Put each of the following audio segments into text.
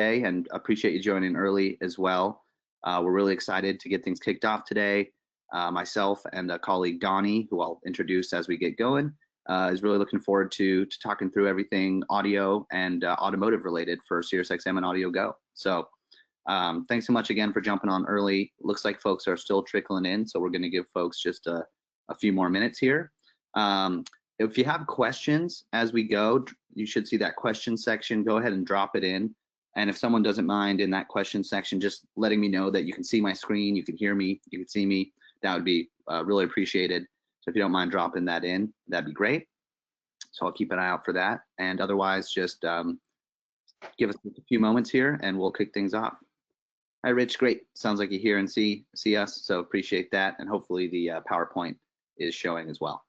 and appreciate you joining early as well. We're really excited to get things kicked off today. Myself and a colleague, Donnie, who I'll introduce as we get going, is really looking forward to talking through everything audio and automotive related for SiriusXM and AudioGo. So thanks so much again for jumping on early. Looks like folks are still trickling in, so we're going to give folks just a few more minutes here. If you have questions as we go, you should see that question section. Go ahead and drop it in. And if someone doesn't mind in that question section, just letting me know that you can see my screen, you can hear me, you can see me, that would be really appreciated. So if you don't mind dropping that in, that'd be great. So I'll keep an eye out for that. And otherwise, just give us a few moments here and we'll kick things off. Hi, Rich. Great. Sounds like you hear and see us. So appreciate that. And hopefully the PowerPoint is showing as well.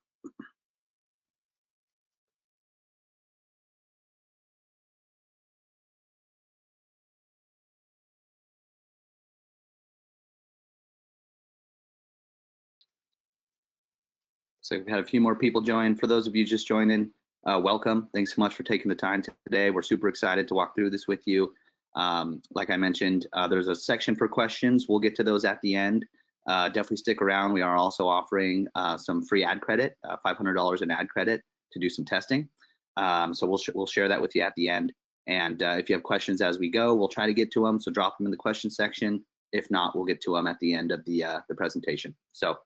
So we've had a few more people join. For those of you just joining, welcome. Thanks so much for taking the time today. We're super excited to walk through this with you. Like I mentioned, there's a section for questions. We'll get to those at the end. Definitely stick around. We are also offering some free ad credit, $500 in ad credit to do some testing. So we'll share that with you at the end. And if you have questions as we go, we'll try to get to them. So drop them in the question section. If not, we'll get to them at the end of the presentation. So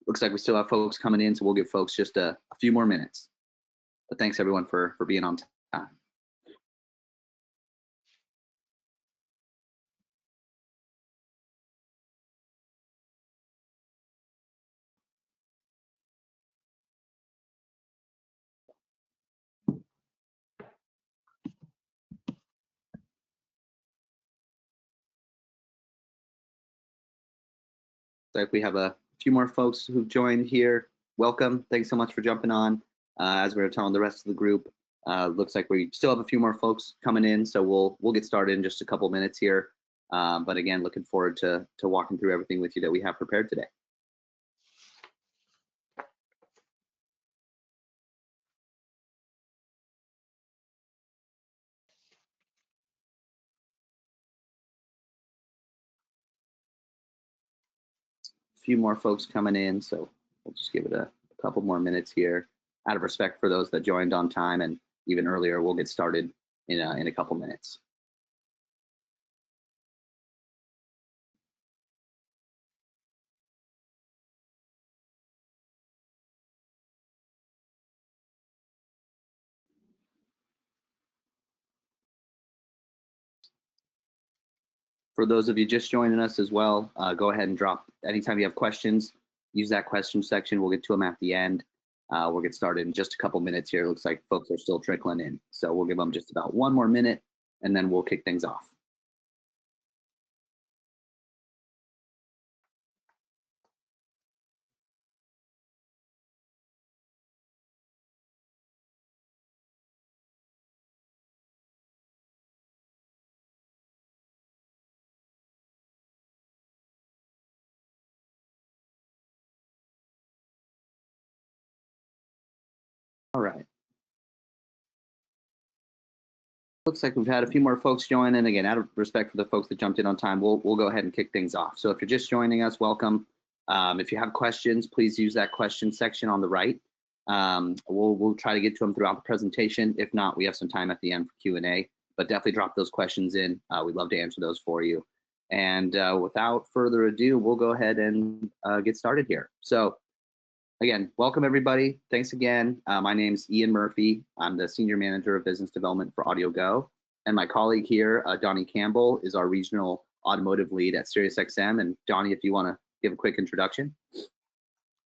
looks like we still have folks coming in, so we'll give folks just a few more minutes. But thanks everyone for being on time. Like we have a few more folks who've joined here. Welcome. Thanks so much for jumping on. As we were telling the rest of the group, looks like we still have a few more folks coming in, so we'll get started in just a couple minutes here. But again, looking forward to walking through everything with you that we have prepared today. Few more folks coming in, so we'll just give it a couple more minutes here. Out of respect for those that joined on time and even earlier, we'll get started in a couple minutes. For those of you just joining us as well, go ahead and drop, anytime you have questions, use that question section. We'll get to them at the end. We'll get started in just a couple minutes here. Looks like folks are still trickling in. So we'll give them just about one more minute and then we'll kick things off. All right. Looks like we've had a few more folks join, and again, out of respect for the folks that jumped in on time, we'll go ahead and kick things off. So if you're just joining us, welcome. If you have questions, please use that question section on the right. We'll try to get to them throughout the presentation. If not, we have some time at the end for Q&A, but definitely drop those questions in. We'd love to answer those for you. And without further ado, we'll go ahead and get started here. So again, welcome everybody. Thanks again. My name's Ian Murphy. I'm the Senior Manager of Business Development for AudioGo. And my colleague here, Donnie Campbell, is our Regional Automotive Lead at SiriusXM. And Donnie, if you want to give a quick introduction.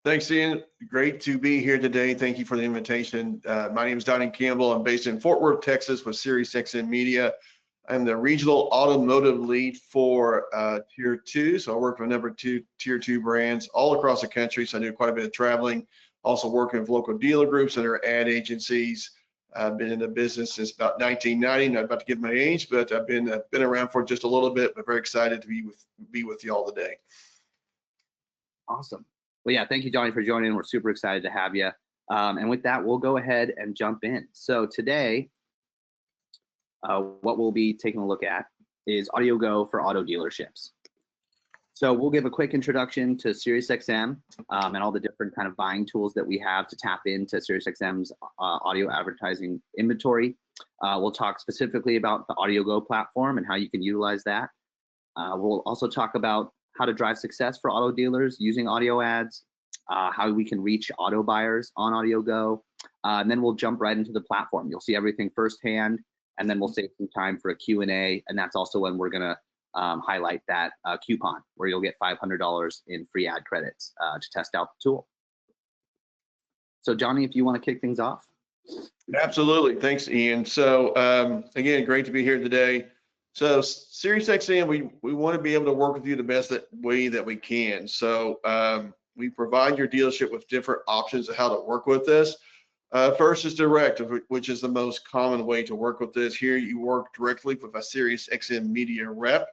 Thanks, Ian. Great to be here today. Thank you for the invitation. My name is Donnie Campbell. I'm based in Fort Worth, Texas with SiriusXM Media. I'm the Regional Automotive Lead for Tier 2. So I work with a number of Tier 2 brands all across the country. So I do quite a bit of traveling. Also working with local dealer groups and their ad agencies. I've been in the business since about 1990. Not about to give my age, but I've been around for just a little bit, but very excited to be with you all today. Awesome. Well, yeah, thank you, Donnie, for joining. We're super excited to have you. And with that, we'll go ahead and jump in. So today, what we'll be taking a look at is AudioGo for auto dealerships. So we'll give a quick introduction to SiriusXM and all the different kind of buying tools that we have to tap into SiriusXM's audio advertising inventory. We'll talk specifically about the AudioGo platform and how you can utilize that. We'll also talk about how to drive success for auto dealers using audio ads, how we can reach auto buyers on AudioGo, and then we'll jump right into the platform. You'll see everything firsthand, and then we'll save some time for a Q&A, and that's also when we're gonna highlight that coupon where you'll get $500 in free ad credits to test out the tool. So Johnny, if you want to kick things off. Absolutely. Thanks, Ian. So again, great to be here today. So SiriusXM, we want to be able to work with you the best way that we can. So we provide your dealership with different options of how to work with this. First is direct, which is the most common way to work with this. Here you work directly with a SiriusXM media rep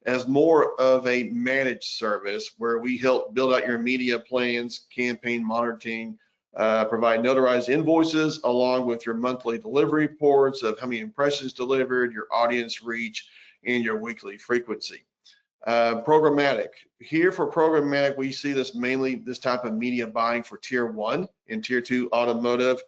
as more of a managed service where we help build out your media plans, campaign monitoring, provide notarized invoices along with your monthly delivery reports of how many impressions delivered, your audience reach, and your weekly frequency. Programmatic. Here for programmatic, we see this mainly this type of media buying for tier 1 and tier 2 automotive.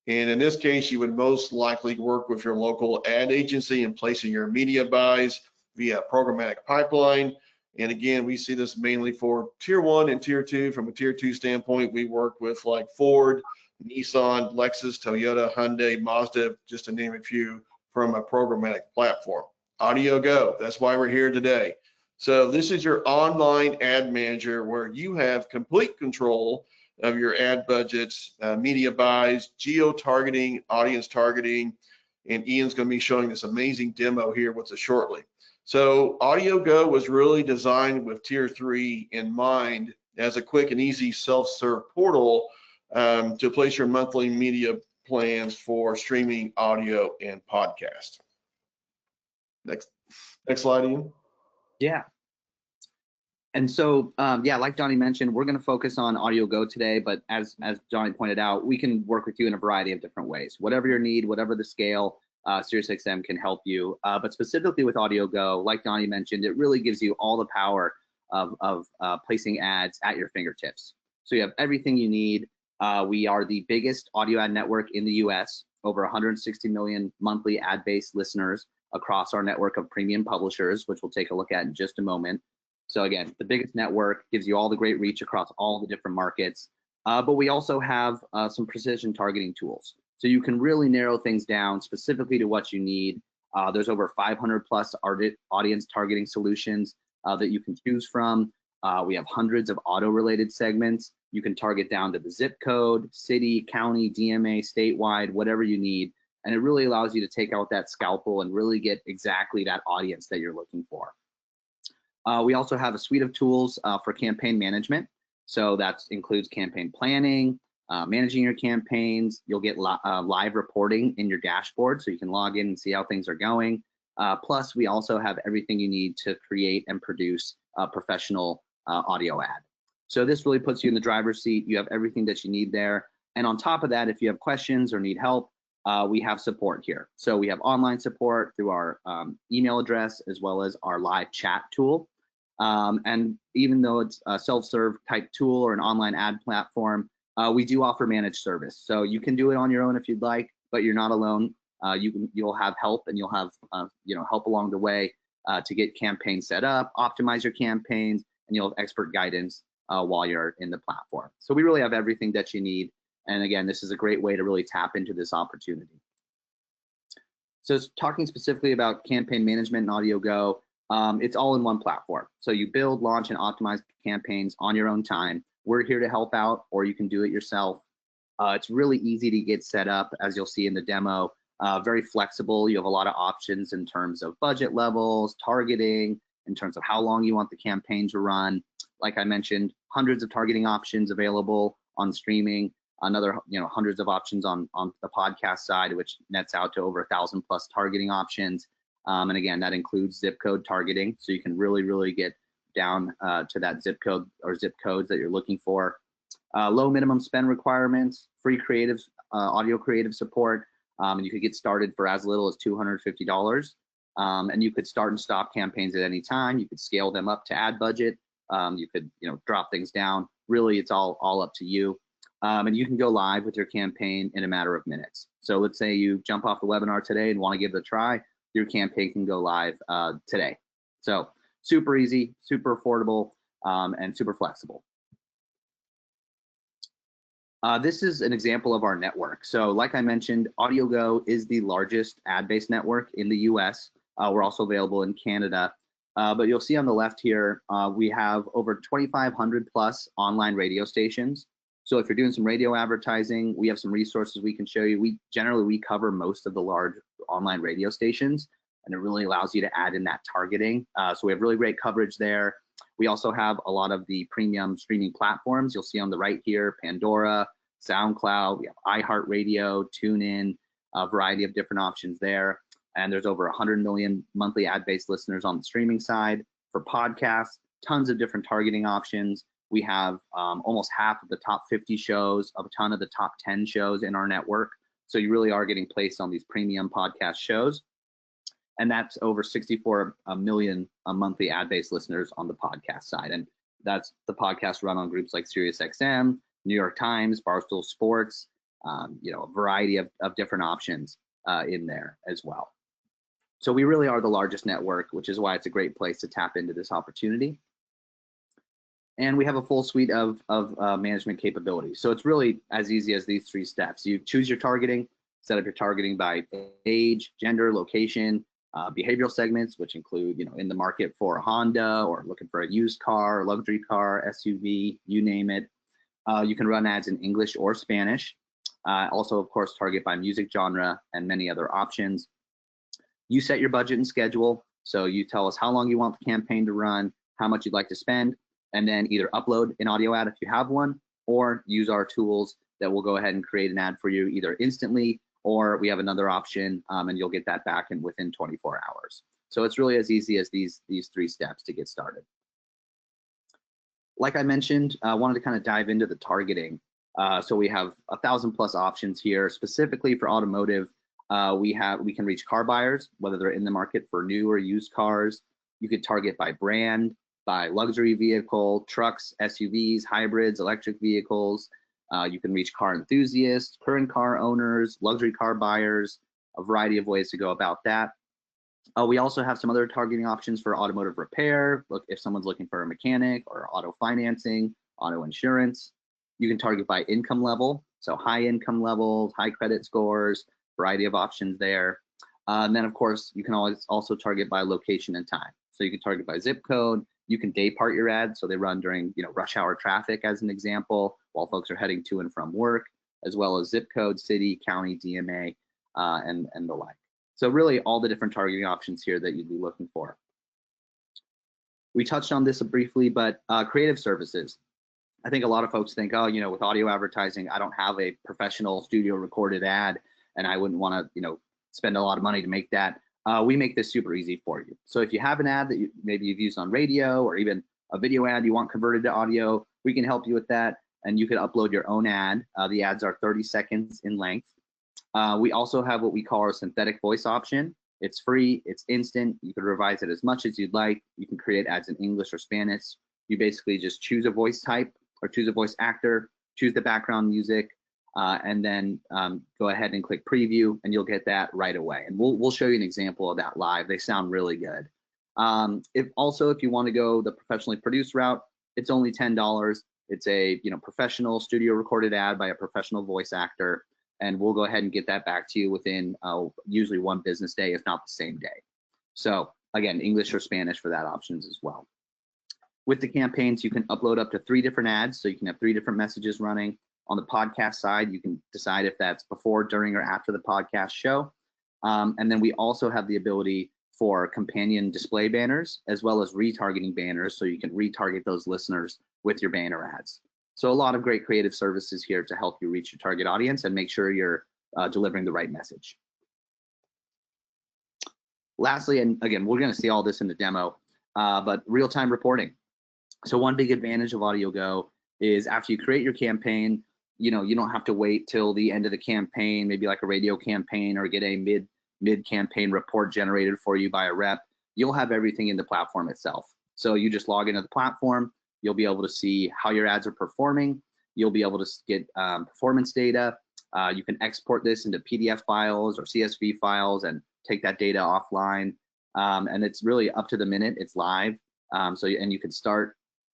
And in this case, you would most likely work with your local ad agency in placing your media buys via programmatic pipeline. And again, we see this mainly for tier 1 and tier 2. From a tier 2 standpoint, we work with like Ford, Nissan, Lexus, Toyota, Hyundai, Mazda, just to name a few from a programmatic platform. AudioGo, that's why we're here today. So this is your online ad manager where you have complete control of your ad budgets, media buys, geo-targeting, audience targeting, and Ian's going to be showing this amazing demo here with us shortly. So AudioGo was really designed with tier 3 in mind as a quick and easy self-serve portal to place your monthly media plans for streaming audio and podcast. Next slide, Ian. Yeah. And so, yeah, like Johnny mentioned, we're going to focus on AudioGo today, but as Johnny pointed out, we can work with you in a variety of different ways. Whatever your need, whatever the scale, SiriusXM can help you. But specifically with AudioGo, like Johnny mentioned, it really gives you all the power of placing ads at your fingertips. So you have everything you need. We are the biggest audio ad network in the US, over 160 million monthly ad-based listeners across our network of premium publishers, which we'll take a look at in just a moment. So again, the biggest network gives you all the great reach across all the different markets. But we also have some precision targeting tools. So you can really narrow things down specifically to what you need. There's over 500 plus audience targeting solutions that you can choose from. We have hundreds of auto-related segments. You can target down to the zip code, city, county, DMA, statewide, whatever you need. And it really allows you to take out that scalpel and really get exactly that audience that you're looking for. We also have a suite of tools for campaign management. So that includes campaign planning, managing your campaigns. You'll get live reporting in your dashboard so you can log in and see how things are going. Plus, we also have everything you need to create and produce a professional audio ad. So this really puts you in the driver's seat. You have everything that you need there. And on top of that, if you have questions or need help, we have support here. So we have online support through our email address as well as our live chat tool. And even though it's a self-serve type tool or an online ad platform, we do offer managed service. So you can do it on your own if you'd like, but you're not alone. You'll have help, and you'll have help along the way to get campaigns set up, optimize your campaigns, and you'll have expert guidance while you're in the platform. So we really have everything that you need. And again, this is a great way to really tap into this opportunity. So talking specifically about campaign management and AudioGo, it's all in one platform. So you build, launch, and optimize campaigns on your own time. We're here to help out, or you can do it yourself. It's really easy to get set up, as you'll see in the demo. Very flexible. You have a lot of options in terms of budget levels, targeting, in terms of how long you want the campaign to run. Like I mentioned, hundreds of targeting options available on streaming. Another, hundreds of options on the podcast side, which nets out to over 1,000 plus targeting options. And again, that includes zip code targeting. So you can really get down to that zip code or zip codes that you're looking for. Low minimum spend requirements, free creative, audio creative support, And you could get started for as little as $250. And you could start and stop campaigns at any time. You could scale them up to ad budget. You could, drop things down. Really, it's all up to you. And you can go live with your campaign in a matter of minutes. So let's say you jump off the webinar today and want to give it a try. Your campaign can go live today. So super easy, super affordable, and super flexible. This is an example of our network. So like I mentioned, AudioGo is the largest ad-based network in the US. We're also available in Canada. But you'll see on the left here, we have over 2,500 plus online radio stations. So if you're doing some radio advertising, we have some resources we can show you. We generally cover most of the large online radio stations, and it really allows you to add in that targeting. So we have really great coverage there. We also have a lot of the premium streaming platforms. You'll see on the right here, Pandora, SoundCloud, we have iHeartRadio, TuneIn, a variety of different options there. And there's over 100 million monthly ad-based listeners on the streaming side. For podcasts, tons of different targeting options. We have almost half of the top 50 shows, a ton of the top 10 shows in our network. So you really are getting placed on these premium podcast shows. And that's over 64 million monthly ad-based listeners on the podcast side. And that's the podcast run on groups like SiriusXM, New York Times, Barstool Sports, a variety of different options in there as well. So we really are the largest network, which is why it's a great place to tap into this opportunity. And we have a full suite of management capabilities. So it's really as easy as these 3 steps. You choose your targeting, set up your targeting by age, gender, location, behavioral segments, which include, in the market for a Honda or looking for a used car, luxury car, SUV, you name it. You can run ads in English or Spanish. Also, of course, target by music genre and many other options. You set your budget and schedule. So you tell us how long you want the campaign to run, how much you'd like to spend, and then either upload an audio ad if you have one, or use our tools that will go ahead and create an ad for you either instantly, or we have another option and you'll get that back within 24 hours. So it's really as easy as these 3 steps to get started. Like I mentioned, I wanted to kind of dive into the targeting. So we have 1,000 plus options here. Specifically for automotive, we can reach car buyers, whether they're in the market for new or used cars. You could target by brand, by luxury vehicle, trucks, SUVs, hybrids, electric vehicles. You can reach car enthusiasts, current car owners, luxury car buyers, a variety of ways to go about that. We also have some other targeting options for automotive repair. Look, if someone's looking for a mechanic or auto financing, auto insurance. You can target by income level, so high income levels, high credit scores, variety of options there. And then of course, you can always also target by location and time. So you can target by zip code. You can day part your ads, so they run during rush hour traffic as an example, while folks are heading to and from work, as well as zip code, city, county, DMA, and the like. So really all the different targeting options here that you'd be looking for. We touched on this briefly, but creative services. I think a lot of folks think, oh, with audio advertising, I don't have a professional studio recorded ad, and I wouldn't want to, spend a lot of money to make that. We make this super easy for you. So if you have an ad that maybe you've used on radio, or even a video ad you want converted to audio, we can help you with that, and you can upload your own ad. The ads are 30 seconds in length. We also have what we call our synthetic voice option. It's free, it's instant. You can revise it as much as you'd like. You can create ads in English or Spanish. You basically just choose a voice type or choose a voice actor, choose the background music, and then go ahead and click preview, and you'll get that right away. And we'll show you an example of that live. They sound really good. If you want to go the professionally produced route, it's only $10. It's a professional studio recorded ad by a professional voice actor, and we'll go ahead and get that back to you within usually 1 business day, if not the same day. So again, English or Spanish for that options as well. With the campaigns, you can upload up to 3 different ads, so you can have 3 different messages running. On the podcast side, you can decide if that's before, during, or after the podcast show. And then we also have the ability for companion display banners, as well as retargeting banners, so you can retarget those listeners with your banner ads. So a lot of great creative services here to help you reach your target audience and make sure you're delivering the right message. Lastly, and again, we're going to see all this in the demo, but real-time reporting. So one big advantage of AudioGo is after you create your campaign, you don't have to wait till the end of the campaign, maybe like a radio campaign, or get a mid campaign report generated for you by a rep. You'll have everything in the platform itself. So you just log into the platform. You'll be able to see how your ads are performing. You'll be able to get performance data. You can export this into PDF files or CSV files and take that data offline. And it's really up to the minute. It's live. And you can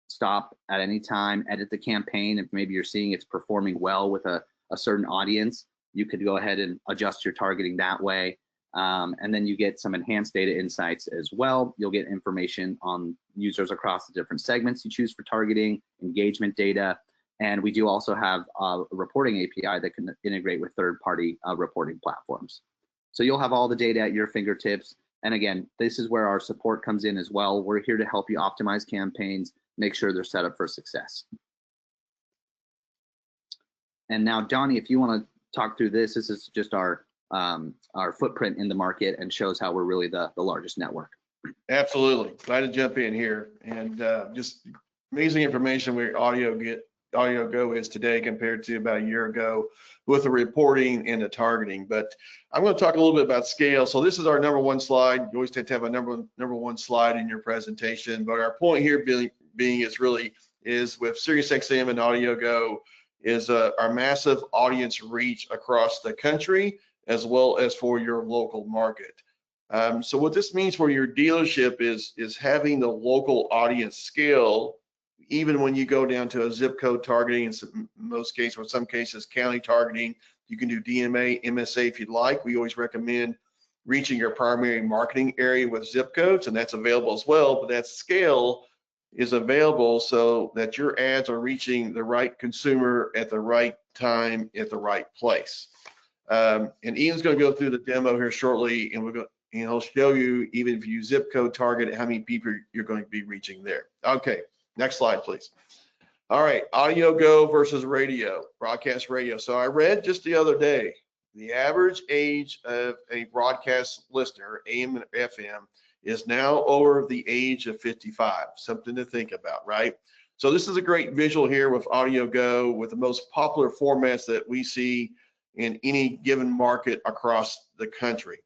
stop at any time, edit the campaign. If maybe you're seeing it's performing well with a certain audience, you could go ahead and adjust your targeting that way. And then you get some enhanced data insights as well. You'll get information on users across the different segments you choose for targeting, engagement data. And we do also have a reporting API that can integrate with third-party reporting platforms. So you'll have all the data at your fingertips. And again, this is where our support comes in as well. We're here to help you optimize campaigns, make sure they're set up for success. And now, Donnie, if you want to talk through this is just our footprint in the market and shows how we're really the largest network. Absolutely. Glad to jump in here. And just amazing information where AudioGo is today compared to about a year ago with the reporting and the targeting. But I'm going to talk a little bit about scale. So this is our number one slide. You always have to have a number one slide in your presentation. But our point here being is with SiriusXM and AudioGo is our massive audience reach across the country as well as for your local market. So what this means for your dealership is having the local audience scale, even when you go down to a zip code targeting, in most cases, or in some cases, county targeting. You can do DMA, MSA if you'd like. We always recommend reaching your primary marketing area with zip codes, and that's available as well, but that scale is available so that your ads are reaching the right consumer at the right time at the right place. And Ian's going to go through the demo here shortly, and he'll show you, even if you zip code target, how many people you're going to be reaching there. Okay, next slide, please. All right, AudioGo versus radio, broadcast radio. So I read just the other day, the average age of a broadcast listener, AM and FM, is now over the age of 55. Something to think about, right? So this is a great visual here with AudioGo, with the most popular formats that we see in any given market across the country.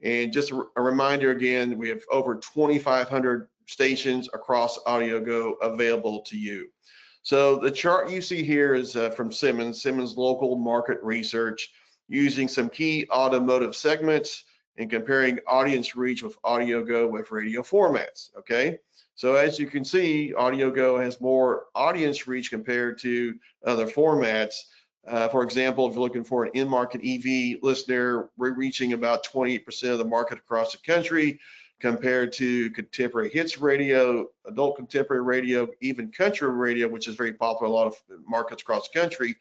And just a reminder again, we have over 2,500 stations across AudioGo available to you. So the chart you see here is from Simmons local market research, using some key automotive segments and comparing audience reach with AudioGo with radio formats, okay? So as you can see, AudioGo has more audience reach compared to other formats. For example, if you're looking for an in-market EV listener, we're reaching about 28% of the market across the country, compared to contemporary hits radio, adult contemporary radio, even country radio, which is very popular in a lot of markets across the country.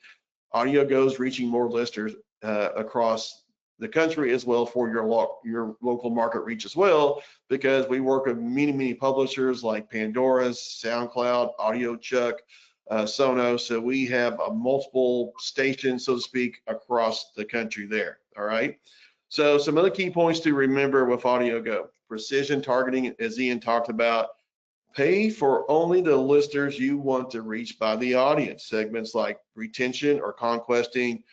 AudioGo is reaching more listeners across the country as well for your local market reach as well, because we work with many publishers like Pandora, SoundCloud, AudioChuck, Sonos. So we have multiple stations, so to speak, across the country there. All right. So some other key points to remember with AudioGo: precision targeting, as Ian talked about. Pay for only the listeners you want to reach by the audience. Segments like retention or conquesting,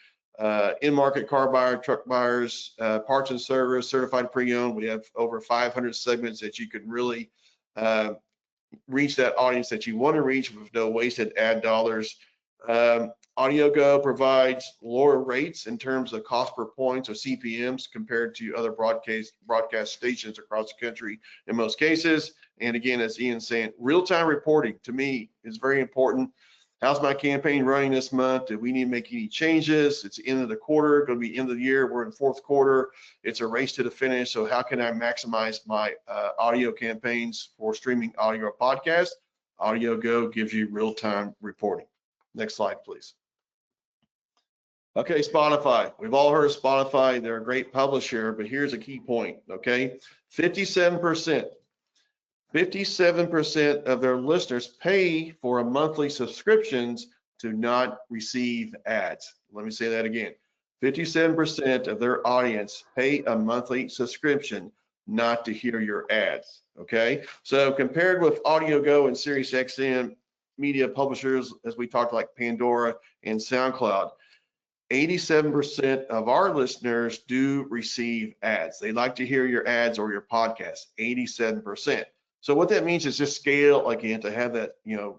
in-market car buyer, truck buyers, parts and service, certified pre-owned. We have over 500 segments that you can really reach that audience that you want to reach with no wasted ad dollars. AudioGo provides lower rates in terms of cost per points or CPMs compared to other broadcast stations across the country in most cases. And again, as Ian's saying, real-time reporting to me is very important. How's my campaign running this month? Do we need to make any changes? It's the end of the quarter, going to be end of the year. We're in fourth quarter. It's a race to the finish. So how can I maximize my audio campaigns for streaming audio or podcast? AudioGo gives you real-time reporting. Next slide, please. Okay, Spotify. We've all heard of Spotify. They're a great publisher, but here's a key point, okay? 57% of their listeners pay for a monthly subscriptions to not receive ads. Let me say that again. 57% of their audience pay a monthly subscription not to hear your ads, okay? So compared with AudioGo and SiriusXM, media publishers, as we talked, like Pandora and SoundCloud. 87% of our listeners do receive ads. They like to hear your ads or your podcast, 87%. So what that means is just scale, again, to have that,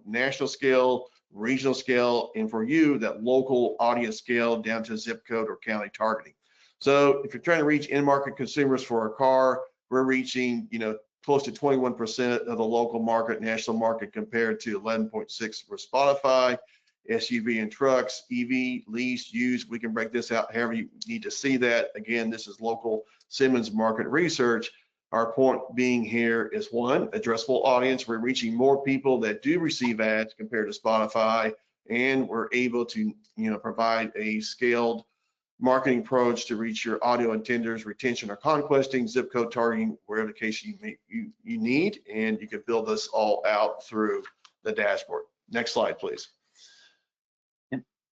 national scale, regional scale, and for you, that local audience scale down to zip code or county targeting. So if you're trying to reach in-market consumers for a car, we're reaching, close to 21% of the local market, national market, compared to 11.6 for Spotify. SUV and trucks, EV, lease, used, we can break this out however you need to see that. Again, this is local Simmons market research. Our point being here is, one, addressable audience. We're reaching more people that do receive ads compared to Spotify, and we're able to, provide a scaled marketing approach to reach your audio intenders, retention or conquesting, zip code targeting, wherever the case you need, and you can build this all out through the dashboard. Next slide, please.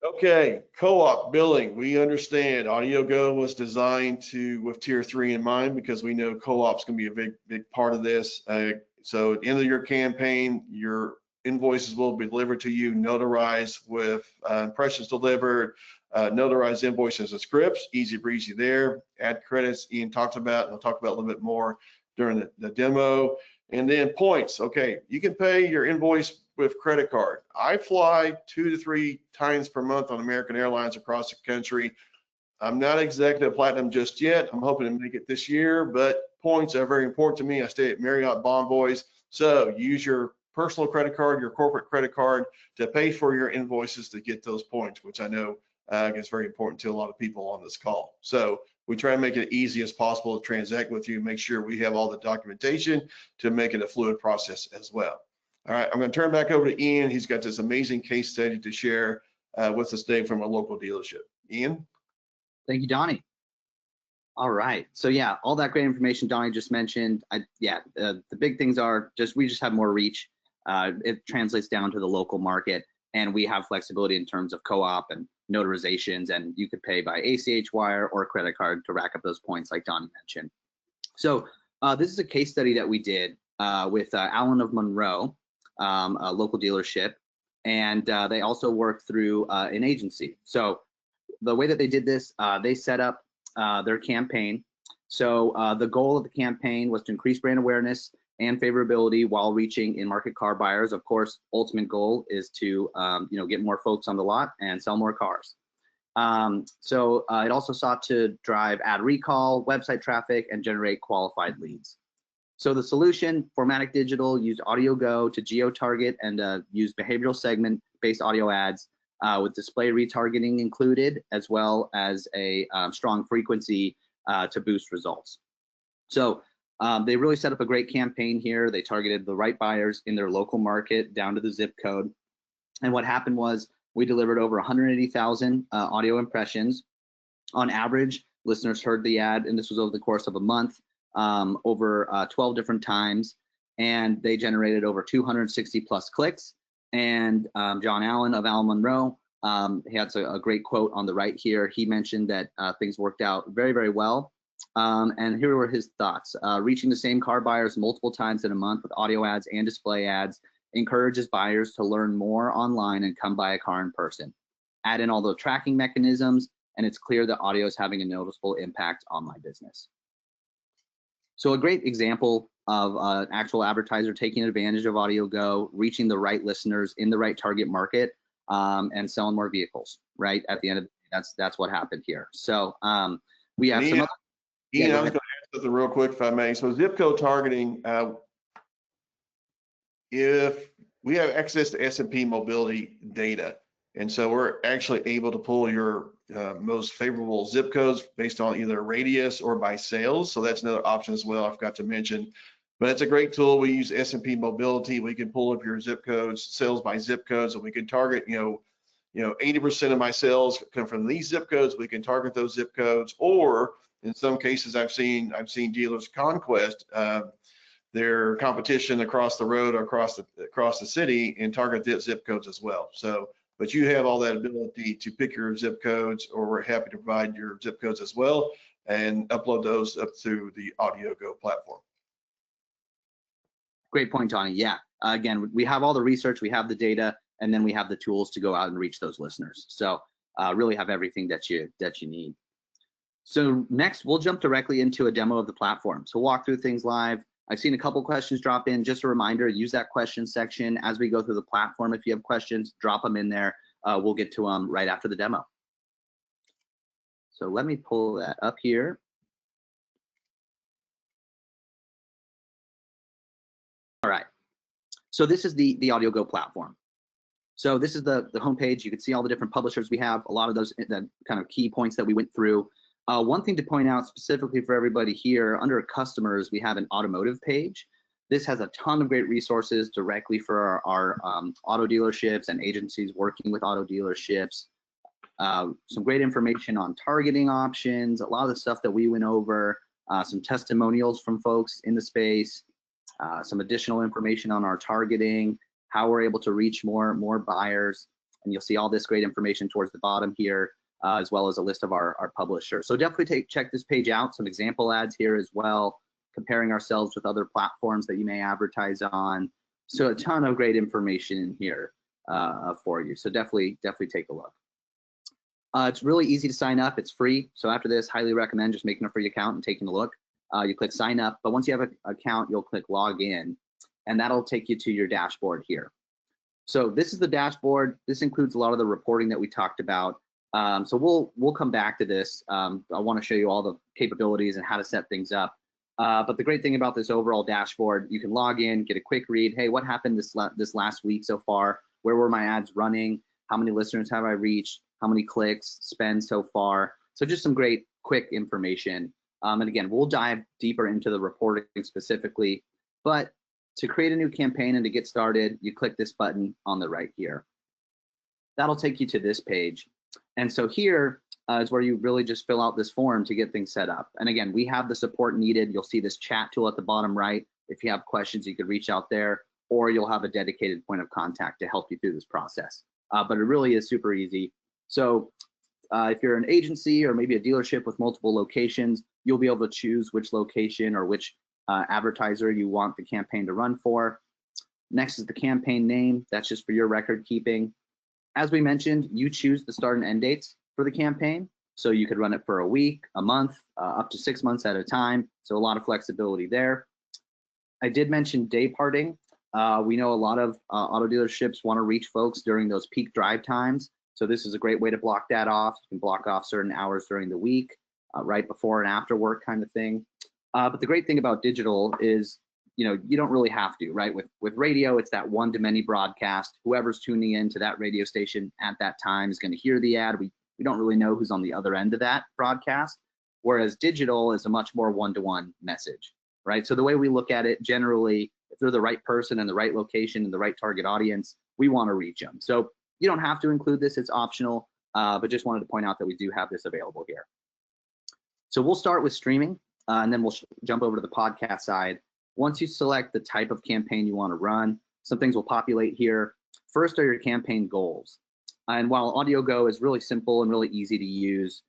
Okay, co-op billing. We understand AudioGo was designed with tier 3 in mind, because we know co-op's going to be a big part of this. So at the end of your campaign, your invoices will be delivered to you, notarized with impressions delivered, notarized invoices and scripts, easy breezy there. Ad credits, Ian talked about, and I'll talk about a little bit more during the demo. And then points. Okay, you can pay your invoice with credit card. I fly 2 to 3 times per month on American Airlines across the country. I'm not executive platinum just yet. I'm hoping to make it this year, but points are very important to me. I stay at Marriott Bonvoys. So use your personal credit card, your corporate credit card, to pay for your invoices to get those points, which I know is very important to a lot of people on this call. So we try to make it easy as possible to transact with you, make sure we have all the documentation to make it a fluid process as well. All right, I'm going to turn back over to Ian. He's got this amazing case study to share with us today from a local dealership. Ian? Thank you, Donnie. All right, so yeah, all that great information Donnie just mentioned. The big things are we just have more reach. It translates down to the local market, and we have flexibility in terms of co-op and notarizations, and you could pay by ACH wire or credit card to rack up those points like Donnie mentioned. So this is a case study that we did with Allen of Monroe, a local dealership, and they also work through an agency. So the way that they did this, they set up their campaign. So the goal of the campaign was to increase brand awareness and favorability while reaching in-market car buyers. Of course, ultimate goal is to get more folks on the lot and sell more cars. So it also sought to drive ad recall, website traffic, and generate qualified leads. So the solution, Formatic Digital, used AudioGo to geo-target and use behavioral segment-based audio ads with display retargeting included, as well as a strong frequency to boost results. So they really set up a great campaign here. They targeted the right buyers in their local market down to the zip code. And what happened was we delivered over 180,000 audio impressions. On average, listeners heard the ad, and this was over the course of a month, over 12 different times, and they generated over 260 plus clicks. And John Allen of Allen Monroe, he has a great quote on the right here. He mentioned that things worked out very, very well. And here were his thoughts. Reaching the same car buyers multiple times in a month with audio ads and display ads encourages buyers to learn more online and come buy a car in person. Add in all the tracking mechanisms, and it's clear that audio is having a noticeable impact on my business. So a great example of an actual advertiser taking advantage of AudioGo, reaching the right listeners in the right target market, and selling more vehicles, right? At the end of the day, that's what happened here. So we have some other. Ian, I was going to ask something real quick, if I may. So zip code targeting, if we have access to S&P mobility data, and so we're actually able to pull your most favorable zip codes based on either radius or by sales. So that's another option as well I forgot to mention. But it's a great tool. We use S&P mobility. We can pull up your zip codes, sales by zip codes, and we can target, 80% of my sales come from these zip codes. We can target those zip codes, or in some cases, I've seen dealers conquest their competition across the road or across the city and target the zip codes as well. So, but you have all that ability to pick your zip codes, or we're happy to provide your zip codes as well and upload those up through the AudioGo platform. Great point, Tony. Yeah, again, we have all the research, we have the data, and then we have the tools to go out and reach those listeners. So really have everything that you need. So next, we'll jump directly into a demo of the platform. So walk through things live. I've seen a couple questions drop in. Just a reminder, use that question section as we go through the platform. If you have questions, drop them in there. We'll get to them right after the demo. So let me pull that up here. All right. So this is the AudioGo platform. So this is the homepage. You can see all the different publishers we have, a lot of those the kind of key points that we went through. One thing to point out specifically for everybody here, under customers, we have an automotive page. This has a ton of great resources directly for our auto dealerships and agencies working with auto dealerships. Some great information on targeting options, a lot of the stuff that we went over, some testimonials from folks in the space, some additional information on our targeting, how we're able to reach more buyers, and you'll see all this great information towards the bottom here, as well as a list of our publishers. So definitely check this page out, some example ads here as well, comparing ourselves with other platforms that you may advertise on. So a ton of great information in here for you. So definitely take a look. It's really easy to sign up. It's free. So after this, highly recommend just making a free account and taking a look. You click sign up, but once you have an account, you'll click log in, and that'll take you to your dashboard here. So this is the dashboard. This includes a lot of the reporting that we talked about. So we'll come back to this. I want to show you all the capabilities and how to set things up. But the great thing about this overall dashboard, you can log in, get a quick read. Hey, what happened this last week so far? Where were my ads running? How many listeners have I reached? How many clicks, spend so far? So just some great quick information. And again, we'll dive deeper into the reporting specifically. But to create a new campaign and to get started, you click this button on the right here. That'll take you to this page. And so here is where you really just fill out this form to get things set up. And again, we have the support needed. You'll see this chat tool at the bottom right. If you have questions, you could reach out there, or you'll have a dedicated point of contact to help you through this process. But it really is super easy. So if you're an agency or maybe a dealership with multiple locations, you'll be able to choose which location or which advertiser you want the campaign to run for. Next is the campaign name. That's just for your record keeping. As we mentioned, you choose the start and end dates for the campaign. So you could run it for a week, a month, up to 6 months at a time. So a lot of flexibility there. I did mention day parting. We know a lot of auto dealerships want to reach folks during those peak drive times. So this is a great way to block that off. You can block off certain hours during the week, right before and after work kind of thing. But the great thing about digital is, you don't really have to, right? With radio, it's that one-to-many broadcast. Whoever's tuning in to that radio station at that time is going to hear the ad. We don't really know who's on the other end of that broadcast. Whereas digital is a much more one-to-one message, right? So the way we look at it, generally, if they're the right person in the right location and the right target audience, we want to reach them. So you don't have to include this, it's optional, but just wanted to point out that we do have this available here. So we'll start with streaming, and then we'll jump over to the podcast side. Once you select the type of campaign you want to run, some things will populate here. First are your campaign goals. And while AudioGo is really simple and really easy to use,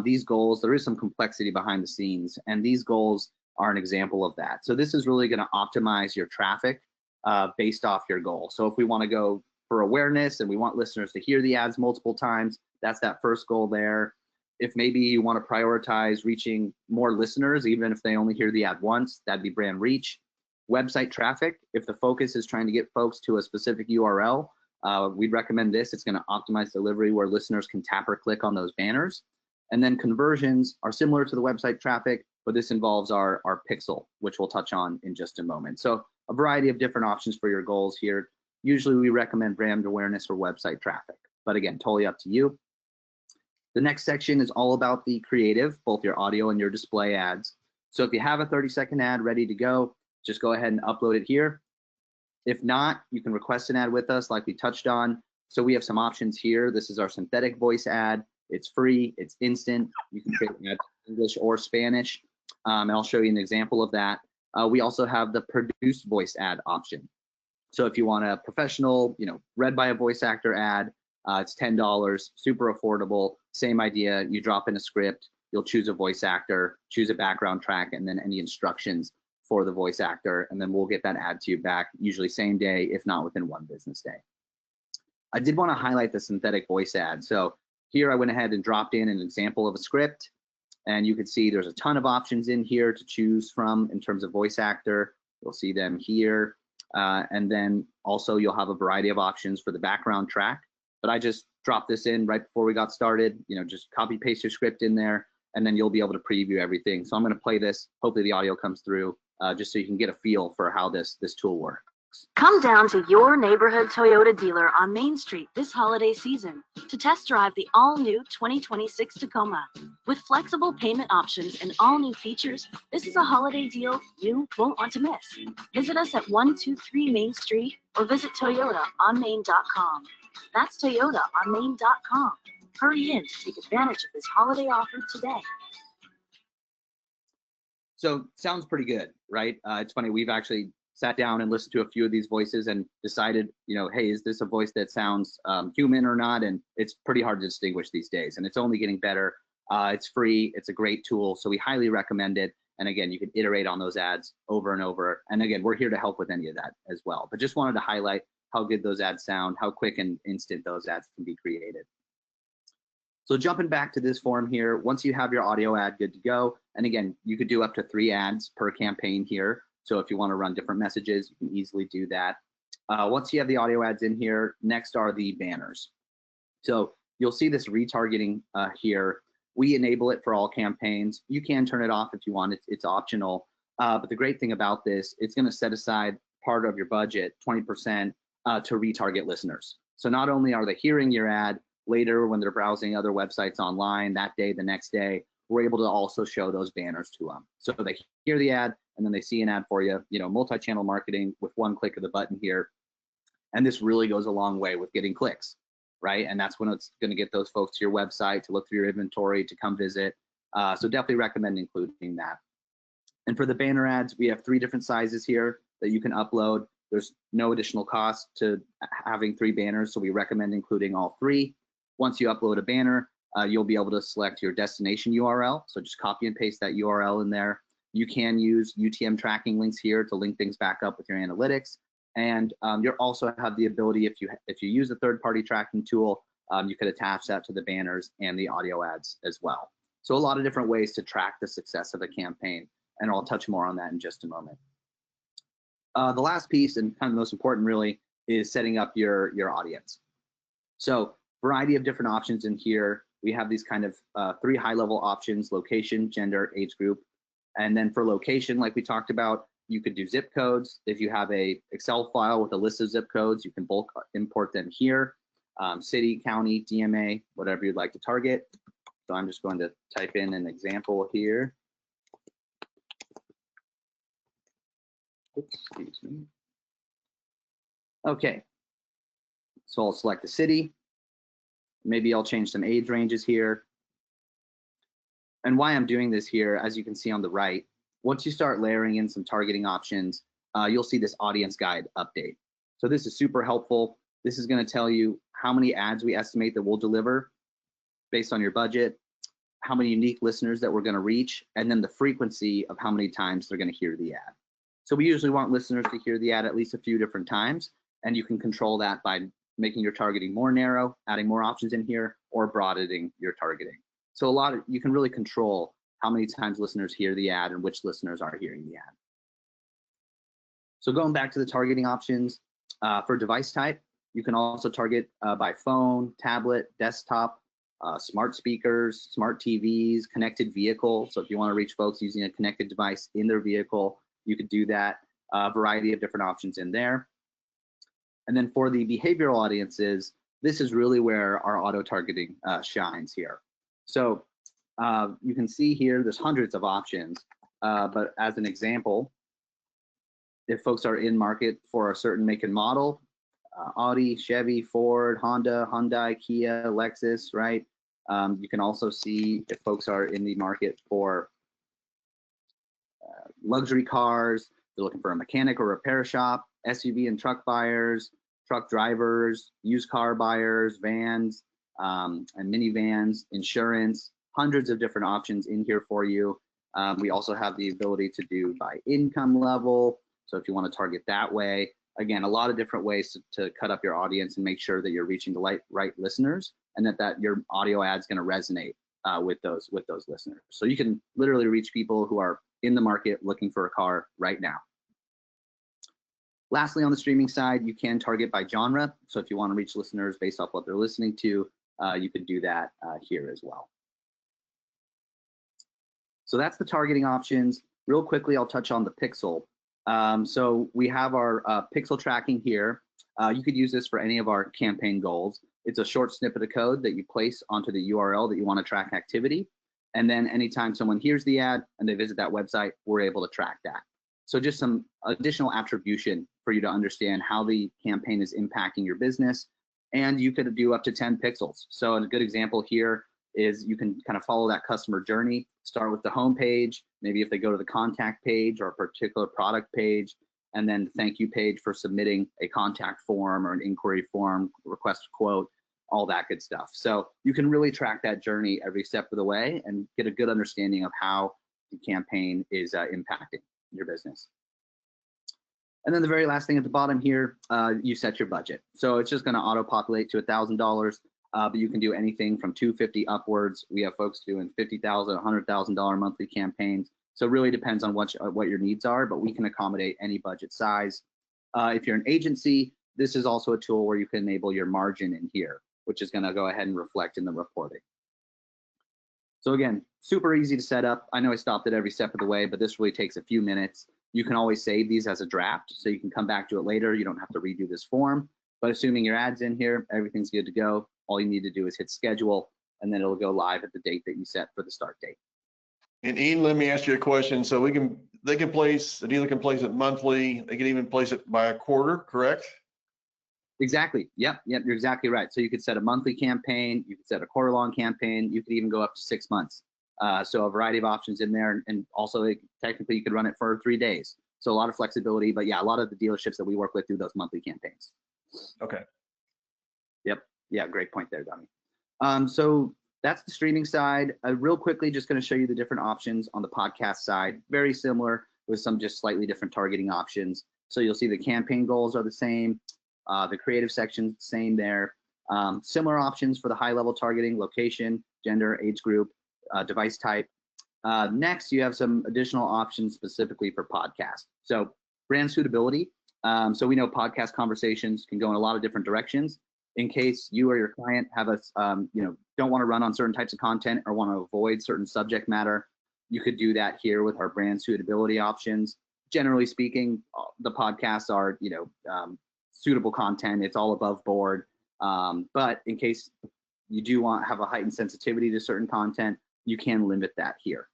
these goals, there is some complexity behind the scenes, and these goals are an example of that. So this is really going to optimize your traffic based off your goal. So if we want to go for awareness and we want listeners to hear the ads multiple times, that's that first goal there. If maybe you want to prioritize reaching more listeners, even if they only hear the ad once, that'd be brand reach. Website traffic, if the focus is trying to get folks to a specific URL, we'd recommend this. It's going to optimize delivery where listeners can tap or click on those banners. And then conversions are similar to the website traffic, but this involves our pixel, which we'll touch on in just a moment. So a variety of different options for your goals here. Usually we recommend brand awareness or website traffic, but again, totally up to you. The next section is all about the creative, both your audio and your display ads. So if you have a 30-second ad ready to go, just go ahead and upload it here. If not, you can request an ad with us like we touched on. So we have some options here. This is our synthetic voice ad. It's free, it's instant. You can create an ad in English or Spanish, and I'll show you an example of that. We also have the produced voice ad option. So if you want a professional, read by a voice actor ad, it's $10, super affordable. Same idea, you drop in a script, you'll choose a voice actor, choose a background track, and then any instructions for the voice actor, and then we'll get that ad to you back, usually same day, if not within 1 business day. I did want to highlight the synthetic voice ad. So here I went ahead and dropped in an example of a script, and you can see there's a ton of options in here to choose from in terms of voice actor. You'll see them here. And then also you'll have a variety of options for the background track. But I just dropped this in right before we got started. Just copy paste your script in there, and then you'll be able to preview everything. So I'm going to play this. Hopefully the audio comes through, just so you can get a feel for how this tool works. Come down to your neighborhood Toyota dealer on Main Street this holiday season to test drive the all-new 2026 Tacoma. With flexible payment options and all-new features, this is a holiday deal you won't want to miss. Visit us at 123 Main Street or visit ToyotaOnMain.com. That's ToyotaOnMain.com. Hurry in to take advantage of this holiday offer today. So sounds pretty good, right? It's funny, we've actually sat down and listened to a few of these voices and decided, hey, is this a voice that sounds human or not? And it's pretty hard to distinguish these days, and it's only getting better. It's free, it's a great tool, so we highly recommend it. And again, you can iterate on those ads over and over. And again, we're here to help with any of that as well. But just wanted to highlight how good those ads sound, how quick and instant those ads can be created. So jumping back to this form here, once you have your audio ad good to go, and again, you could do up to 3 ads per campaign here. So if you want to run different messages, you can easily do that. Once you have the audio ads in here, next are the banners. So you'll see this retargeting here. We enable it for all campaigns. You can turn it off if you want, it's optional. But the great thing about this, it's going to set aside part of your budget, 20%, to retarget listeners. So not only are they hearing your ad later when they're browsing other websites online that day, the next day, we're able to also show those banners to them. So they hear the ad and then they see an ad for you, multi-channel marketing with one click of the button here. And this really goes a long way with getting clicks, right? And that's when it's going to get those folks to your website to look through your inventory, to come visit. So definitely recommend including that. And for the banner ads, we have 3 different sizes here that you can upload. There's no additional cost to having 3 banners, so we recommend including all 3. Once you upload a banner, you'll be able to select your destination URL. So just copy and paste that URL in there. You can use UTM tracking links here to link things back up with your analytics. And you also have the ability, if you use a third-party tracking tool, you could attach that to the banners and the audio ads as well. So a lot of different ways to track the success of a campaign, and I'll touch more on that in just a moment. The last piece, and kind of the most important really, is setting up your audience. So variety of different options in here. We have these kind of 3 high-level options: location, gender, age group. And then for location, like we talked about, you could do zip codes. If you have a Excel file with a list of zip codes, you can bulk import them here. City, county, DMA, whatever you'd like to target. So I'm just going to type in an example here. Oops, excuse me. Okay, so I'll select the city. Maybe I'll change some age ranges here. And why I'm doing this here, as you can see on the right, once you start layering in some targeting options, you'll see this audience guide update. So this is super helpful. This is going to tell you how many ads we estimate that we'll deliver based on your budget, how many unique listeners that we're going to reach, and then the frequency of how many times they're going to hear the ad. So we usually want listeners to hear the ad at least a few different times, and you can control that by making your targeting more narrow, adding more options in here, or broadening your targeting. So you can really control how many times listeners hear the ad and which listeners are hearing the ad. So going back to the targeting options, for device type, you can also target by phone, tablet, desktop, smart speakers, smart TVs, connected vehicle. So if you want to reach folks using a connected device in their vehicle, you could do that. A variety of different options in there. And then for the behavioral audiences, this is really where our auto targeting shines here. So you can see here, there's hundreds of options, but as an example, if folks are in market for a certain make and model, Audi, Chevy, Ford, Honda, Hyundai, Kia, Lexus, right? You can also see if folks are in the market for luxury cars, they're looking for a mechanic or repair shop, SUV and truck buyers, truck drivers, used car buyers, vans, and minivans, insurance, hundreds of different options in here for you. We also have the ability to do by income level. So if you want to target that way, again, a lot of different ways to cut up your audience and make sure that you're reaching the right listeners, and that your audio ad's going to resonate with those listeners. So you can literally reach people who are in the market looking for a car right now. Lastly, on the streaming side, you can target by genre. So if you want to reach listeners based off what they're listening to, you could do that here as well. So that's the targeting options. Real quickly, I'll touch on the pixel. So we have our pixel tracking here. You could use this for any of our campaign goals. It's a short snippet of code that you place onto the URL that you want to track activity. And then anytime someone hears the ad and they visit that website, we're able to track that. So just some additional attribution for you to understand how the campaign is impacting your business. And you could do up to 10 pixels. So a good example here is you can kind of follow that customer journey, start with the home page, maybe if they go to the contact page or a particular product page, and then thank you page for submitting a contact form or an inquiry form, request a quote, all that good stuff. So you can really track that journey every step of the way and get a good understanding of how the campaign is impacting your business. And then the very last thing at the bottom here, you set your budget. So it's just going to auto-populate to $1,000, but you can do anything from $250 upwards. We have folks doing $50,000, $100,000 monthly campaigns. So it really depends on what your needs are, but we can accommodate any budget size. If you're an agency, this is also a tool where you can enable your margin in here, which is going to go ahead and reflect in the reporting. So again, super easy to set up. I know I stopped it every step of the way, but this really takes a few minutes. You can always save these as a draft, so you can come back to it later. You don't have to redo this form, but assuming your ad's in here, everything's good to go. All you need to do is hit schedule, and then it'll go live at the date that you set for the start date. And Ian, let me ask you a question. So the dealer can place it monthly. They can even place it by a quarter, correct? Exactly. Yep. You're exactly right. So you could set a monthly campaign, you could set a quarter-long campaign, you could even go up to 6 months. So a variety of options in there, and also technically you could run it for 3 days. So a lot of flexibility, but yeah, a lot of the dealerships that we work with do those monthly campaigns. Okay. Yep. Yeah, great point there, Donnie. So that's the streaming side. Real quickly, just going to show you the different options on the podcast side. Very similar with some just slightly different targeting options. So you'll see the campaign goals are the same. The creative section, same there. Similar options for the high-level targeting: location, gender, age group, device type. Next, you have some additional options specifically for podcast. So brand suitability. So we know podcast conversations can go in a lot of different directions. In case you or your client have don't want to run on certain types of content or want to avoid certain subject matter, you could do that here with our brand suitability options. Generally speaking, the podcasts are suitable content. It's all above board. But in case you do have a heightened sensitivity to certain content, you can limit that here.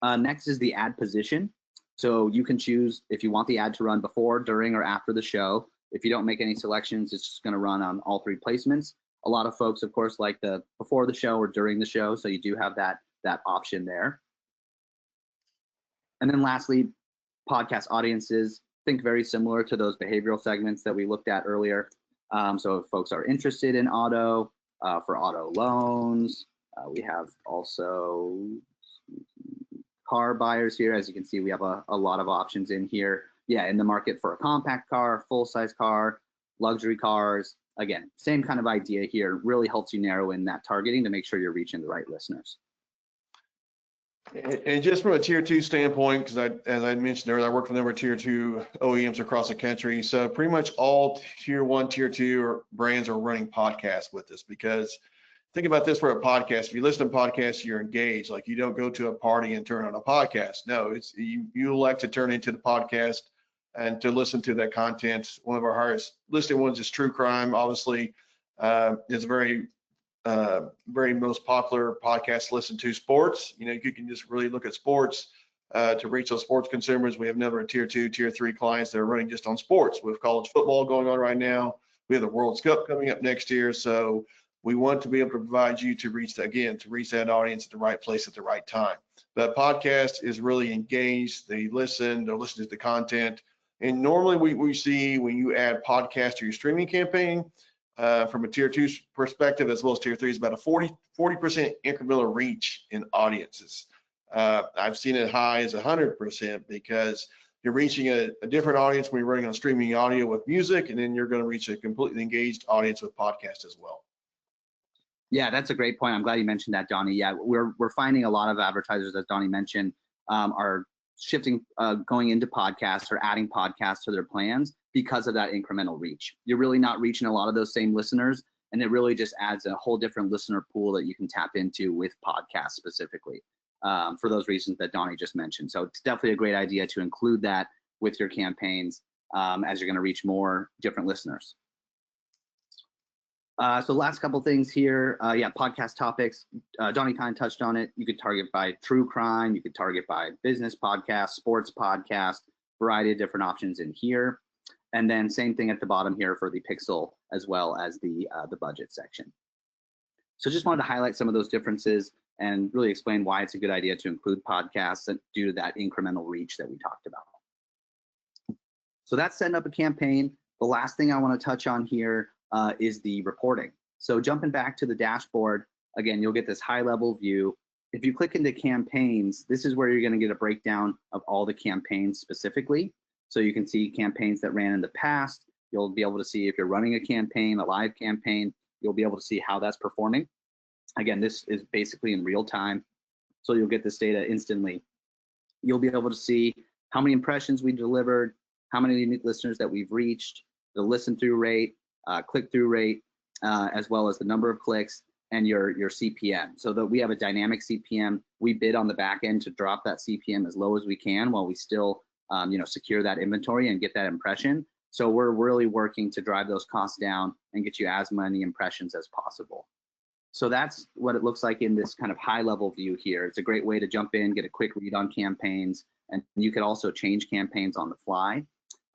Next is the ad position. So you can choose if you want the ad to run before, during, or after the show. If you don't make any selections, it's just going to run on all 3 placements. A lot of folks, of course, like the before the show or during the show, so you do have that option there. And then lastly, podcast audiences. Think very similar to those behavioral segments that we looked at earlier. So if folks are interested in auto, for auto loans, we have also car buyers here. As you can see, we have a lot of options in here. Yeah, in the market for a compact car, full-size car, luxury cars. Again, same kind of idea here. Really helps you narrow in that targeting to make sure you're reaching the right listeners. And just from a tier 2 standpoint, because as I mentioned earlier, I work for a number of tier 2 OEMs across the country. So pretty much all tier 1, tier 2 brands are running podcasts with us, because think about this for a podcast. If you listen to podcasts, you're engaged. Like, you don't go to a party and turn on a podcast. No, it's you elect to turn into the podcast and to listen to that content. One of our highest listed ones is true crime. Obviously, it's very most popular podcast to listen to. Sports, you can just really look at sports to reach those sports consumers. We have a number of tier 2, tier 3 clients that are running just on sports. We have college football going on right now. We have the World Cup coming up next year. So we want to be able to provide you to reach that audience at the right place at the right time. That podcast is really engaged. They're listening to the content. And normally we see when you add podcast to your streaming campaign, from a tier 2 perspective as well as tier 3, is about a 40% incremental reach in audiences. I've seen it high as 100% because you're reaching a different audience when you're running on streaming audio with music, and then you're going to reach a completely engaged audience with podcast as well. Yeah, that's a great point. I'm glad you mentioned that, Donnie. Yeah, we're finding a lot of advertisers, as Donnie mentioned, are shifting, going into podcasts or adding podcasts to their plans because of that incremental reach. You're really not reaching a lot of those same listeners, and it really just adds a whole different listener pool that you can tap into with podcasts specifically, for those reasons that Donnie just mentioned. So it's definitely a great idea to include that with your campaigns, as you're going to reach more different listeners. So last couple things here, yeah, podcast topics. Donnie kind of touched on it. You could target by true crime. You could target by business podcast, sports podcast, variety of different options in here. And then same thing at the bottom here for the pixel as well as the budget section. So just wanted to highlight some of those differences and really explain why it's a good idea to include podcasts due to that incremental reach that we talked about. So that's setting up a campaign. The last thing I want to touch on here is the reporting. So jumping back to the dashboard, again, you'll get this high level view. If you click into campaigns, this is where you're going to get a breakdown of all the campaigns specifically. So you can see campaigns that ran in the past. You'll be able to see if you're running a campaign, a live campaign, you'll be able to see how that's performing. Again, this is basically in real time. So you'll get this data instantly. You'll be able to see how many impressions we delivered, how many unique listeners that we've reached, the listen through rate, click-through rate, as well as the number of clicks and your CPM. So that we have a dynamic CPM. We bid on the back end to drop that CPM as low as we can while we still secure that inventory and get that impression. So we're really working to drive those costs down and get you as many impressions as possible. So that's what it looks like in this kind of high level view here. It's a great way to jump in, get a quick read on campaigns, and you can also change campaigns on the fly.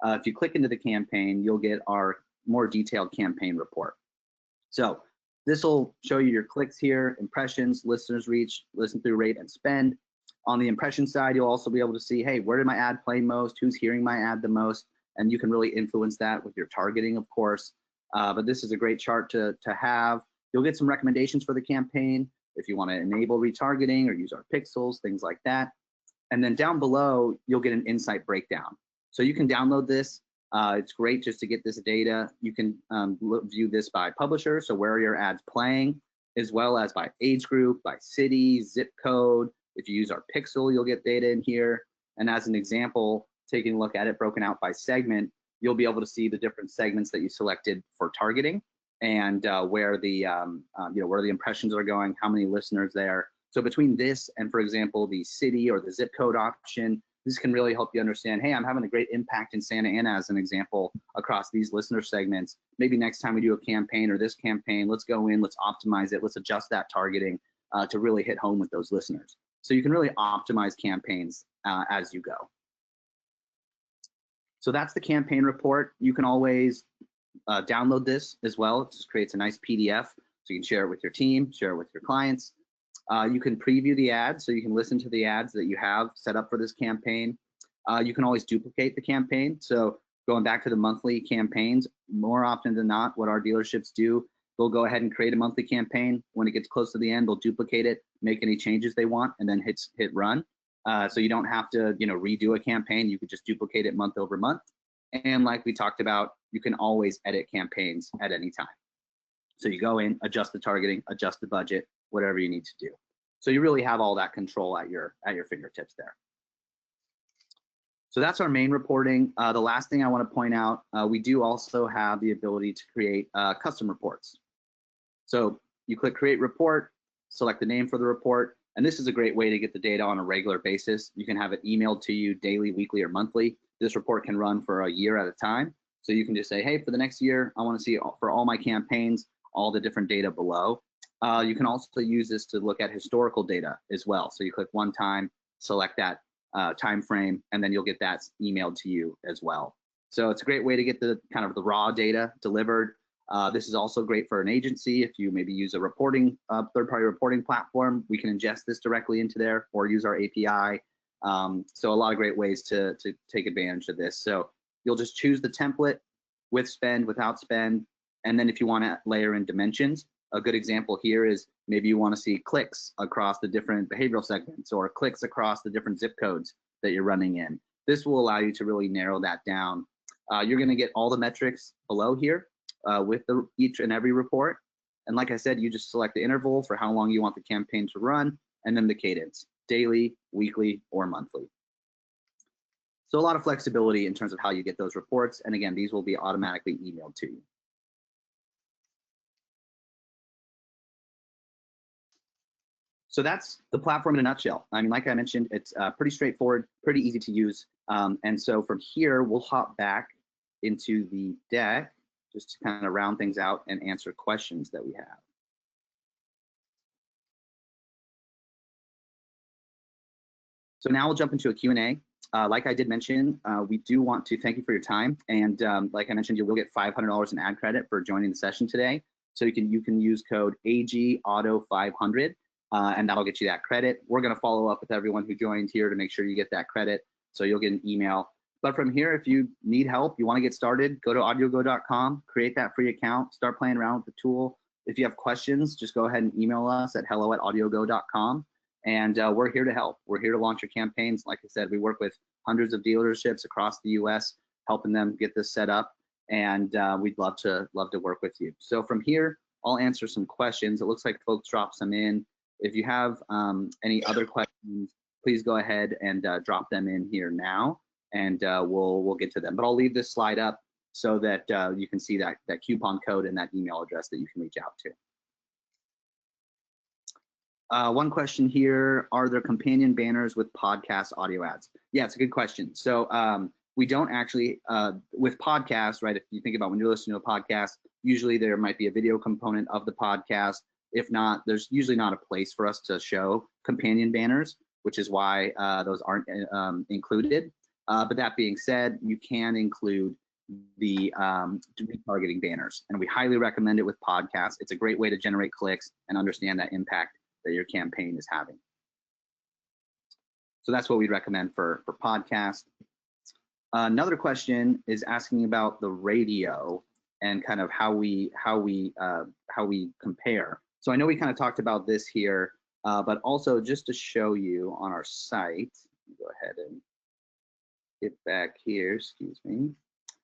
If you click into the campaign, you'll get our more detailed campaign report. So this will show you your clicks here, impressions, listeners reach, listen through rate, and spend. On the impression side, you'll also be able to see, hey, where did my ad play most? Who's hearing my ad the most? And you can really influence that with your targeting, of course. But this is a great chart to have. You'll get some recommendations for the campaign if you want to enable retargeting or use our pixels, things like that. And then down below, you'll get an insight breakdown. So you can download this. It's great just to get this data. You can view this by publisher, so where are your ads playing, as well as by age group, by city, zip code. If you use our pixel, you'll get data in here. And as an example, taking a look at it broken out by segment, you'll be able to see the different segments that you selected for targeting and where the where the impressions are going, how many listeners there. So between this and, for example, the city or the zip code option, this can really help you understand, hey, I'm having a great impact in Santa Ana, as an example, across these listener segments. Maybe next time we do a campaign or this campaign, let's go in, let's optimize it, let's adjust that targeting to really hit home with those listeners. So you can really optimize campaigns as you go. So that's the campaign report. You can always download this as well. It just creates a nice PDF, so you can share it with your team, share it with your clients. You can preview the ads, so you can listen to the ads that you have set up for this campaign. You can always duplicate the campaign. So going back to the monthly campaigns, more often than not, what our dealerships do, they'll go ahead and create a monthly campaign. When it gets close to the end, they'll duplicate it, make any changes they want, and then hit run. So you don't have to redo a campaign. You could just duplicate it month over month. And like we talked about, you can always edit campaigns at any time. So you go in, adjust the targeting, adjust the budget, whatever you need to do. So you really have all that control at your fingertips there. So that's our main reporting. The last thing I want to point out, we do also have the ability to create custom reports. So you click create report, select the name for the report, and this is a great way to get the data on a regular basis. You can have it emailed to you daily, weekly, or monthly. This report can run for a year at a time. So you can just say, hey, for the next year, I want to see for all my campaigns, all the different data below. You can also use this to look at historical data as well. So you click one time, select that time frame, and then you'll get that emailed to you as well. So it's a great way to get the kind of the raw data delivered. This is also great for an agency. If you maybe use a reporting third-party reporting platform, we can ingest this directly into there or use our API. So a lot of great ways to take advantage of this. So you'll just choose the template with spend, without spend, and then if you want to layer in dimensions, a good example here is maybe you want to see clicks across the different behavioral segments or clicks across the different zip codes that you're running in. This will allow you to really narrow that down. You're going to get all the metrics below here with each and every report. And like I said, you just select the interval for how long you want the campaign to run, and then the cadence, daily, weekly, or monthly. So a lot of flexibility in terms of how you get those reports. And again, these will be automatically emailed to you. So that's the platform in a nutshell. I mean, like I mentioned, it's pretty straightforward, pretty easy to use. And so from here, we'll hop back into the deck just to kind of round things out and answer questions that we have. So now we'll jump into a Q&A. Like I did mention, we do want to thank you for your time. And like I mentioned, you will get $500 in ad credit for joining the session today. So you can use code AGAuto500. And that'll get you that credit. We're going to follow up with everyone who joined here to make sure you get that credit. So you'll get an email. But from here, if you need help, you want to get started, go to audiogo.com, create that free account, start playing around with the tool. If you have questions, just go ahead and email us at hello@audiogo.com. And we're here to help. We're here to launch your campaigns. Like I said, we work with hundreds of dealerships across the US, helping them get this set up. And we'd love to work with you. So from here, I'll answer some questions. It looks like folks dropped some in. If you have any other questions, please go ahead and drop them in here now, and we'll get to them. But I'll leave this slide up so that you can see that coupon code and that email address that you can reach out to. One question here, are there companion banners with podcast audio ads? Yeah, it's a good question. So we don't actually, with podcasts, right, if you think about when you're listening to a podcast, usually there might be a video component of the podcast. If not, there's usually not a place for us to show companion banners, which is why those aren't included. But that being said, you can include the retargeting banners, and we highly recommend it with podcasts. It's a great way to generate clicks and understand that impact that your campaign is having. So that's what we'd recommend for podcasts. Another question is asking about the radio and kind of how we compare. So I know we kind of talked about this here, but also just to show you on our site, go ahead and get back here, excuse me.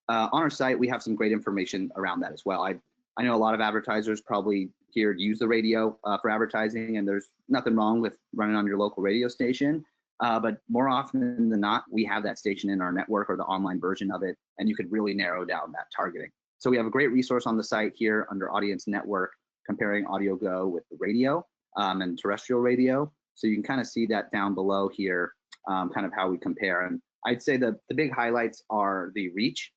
On our site, we have some great information around that as well. I know a lot of advertisers probably here use the radio for advertising, and there's nothing wrong with running on your local radio station. But more often than not, we have that station in our network or the online version of it, and you could really narrow down that targeting. So we have a great resource on the site here under Audience Network, comparing AudioGo with the radio and terrestrial radio. So you can kind of see that down below here, kind of how we compare. And I'd say the big highlights are the reach,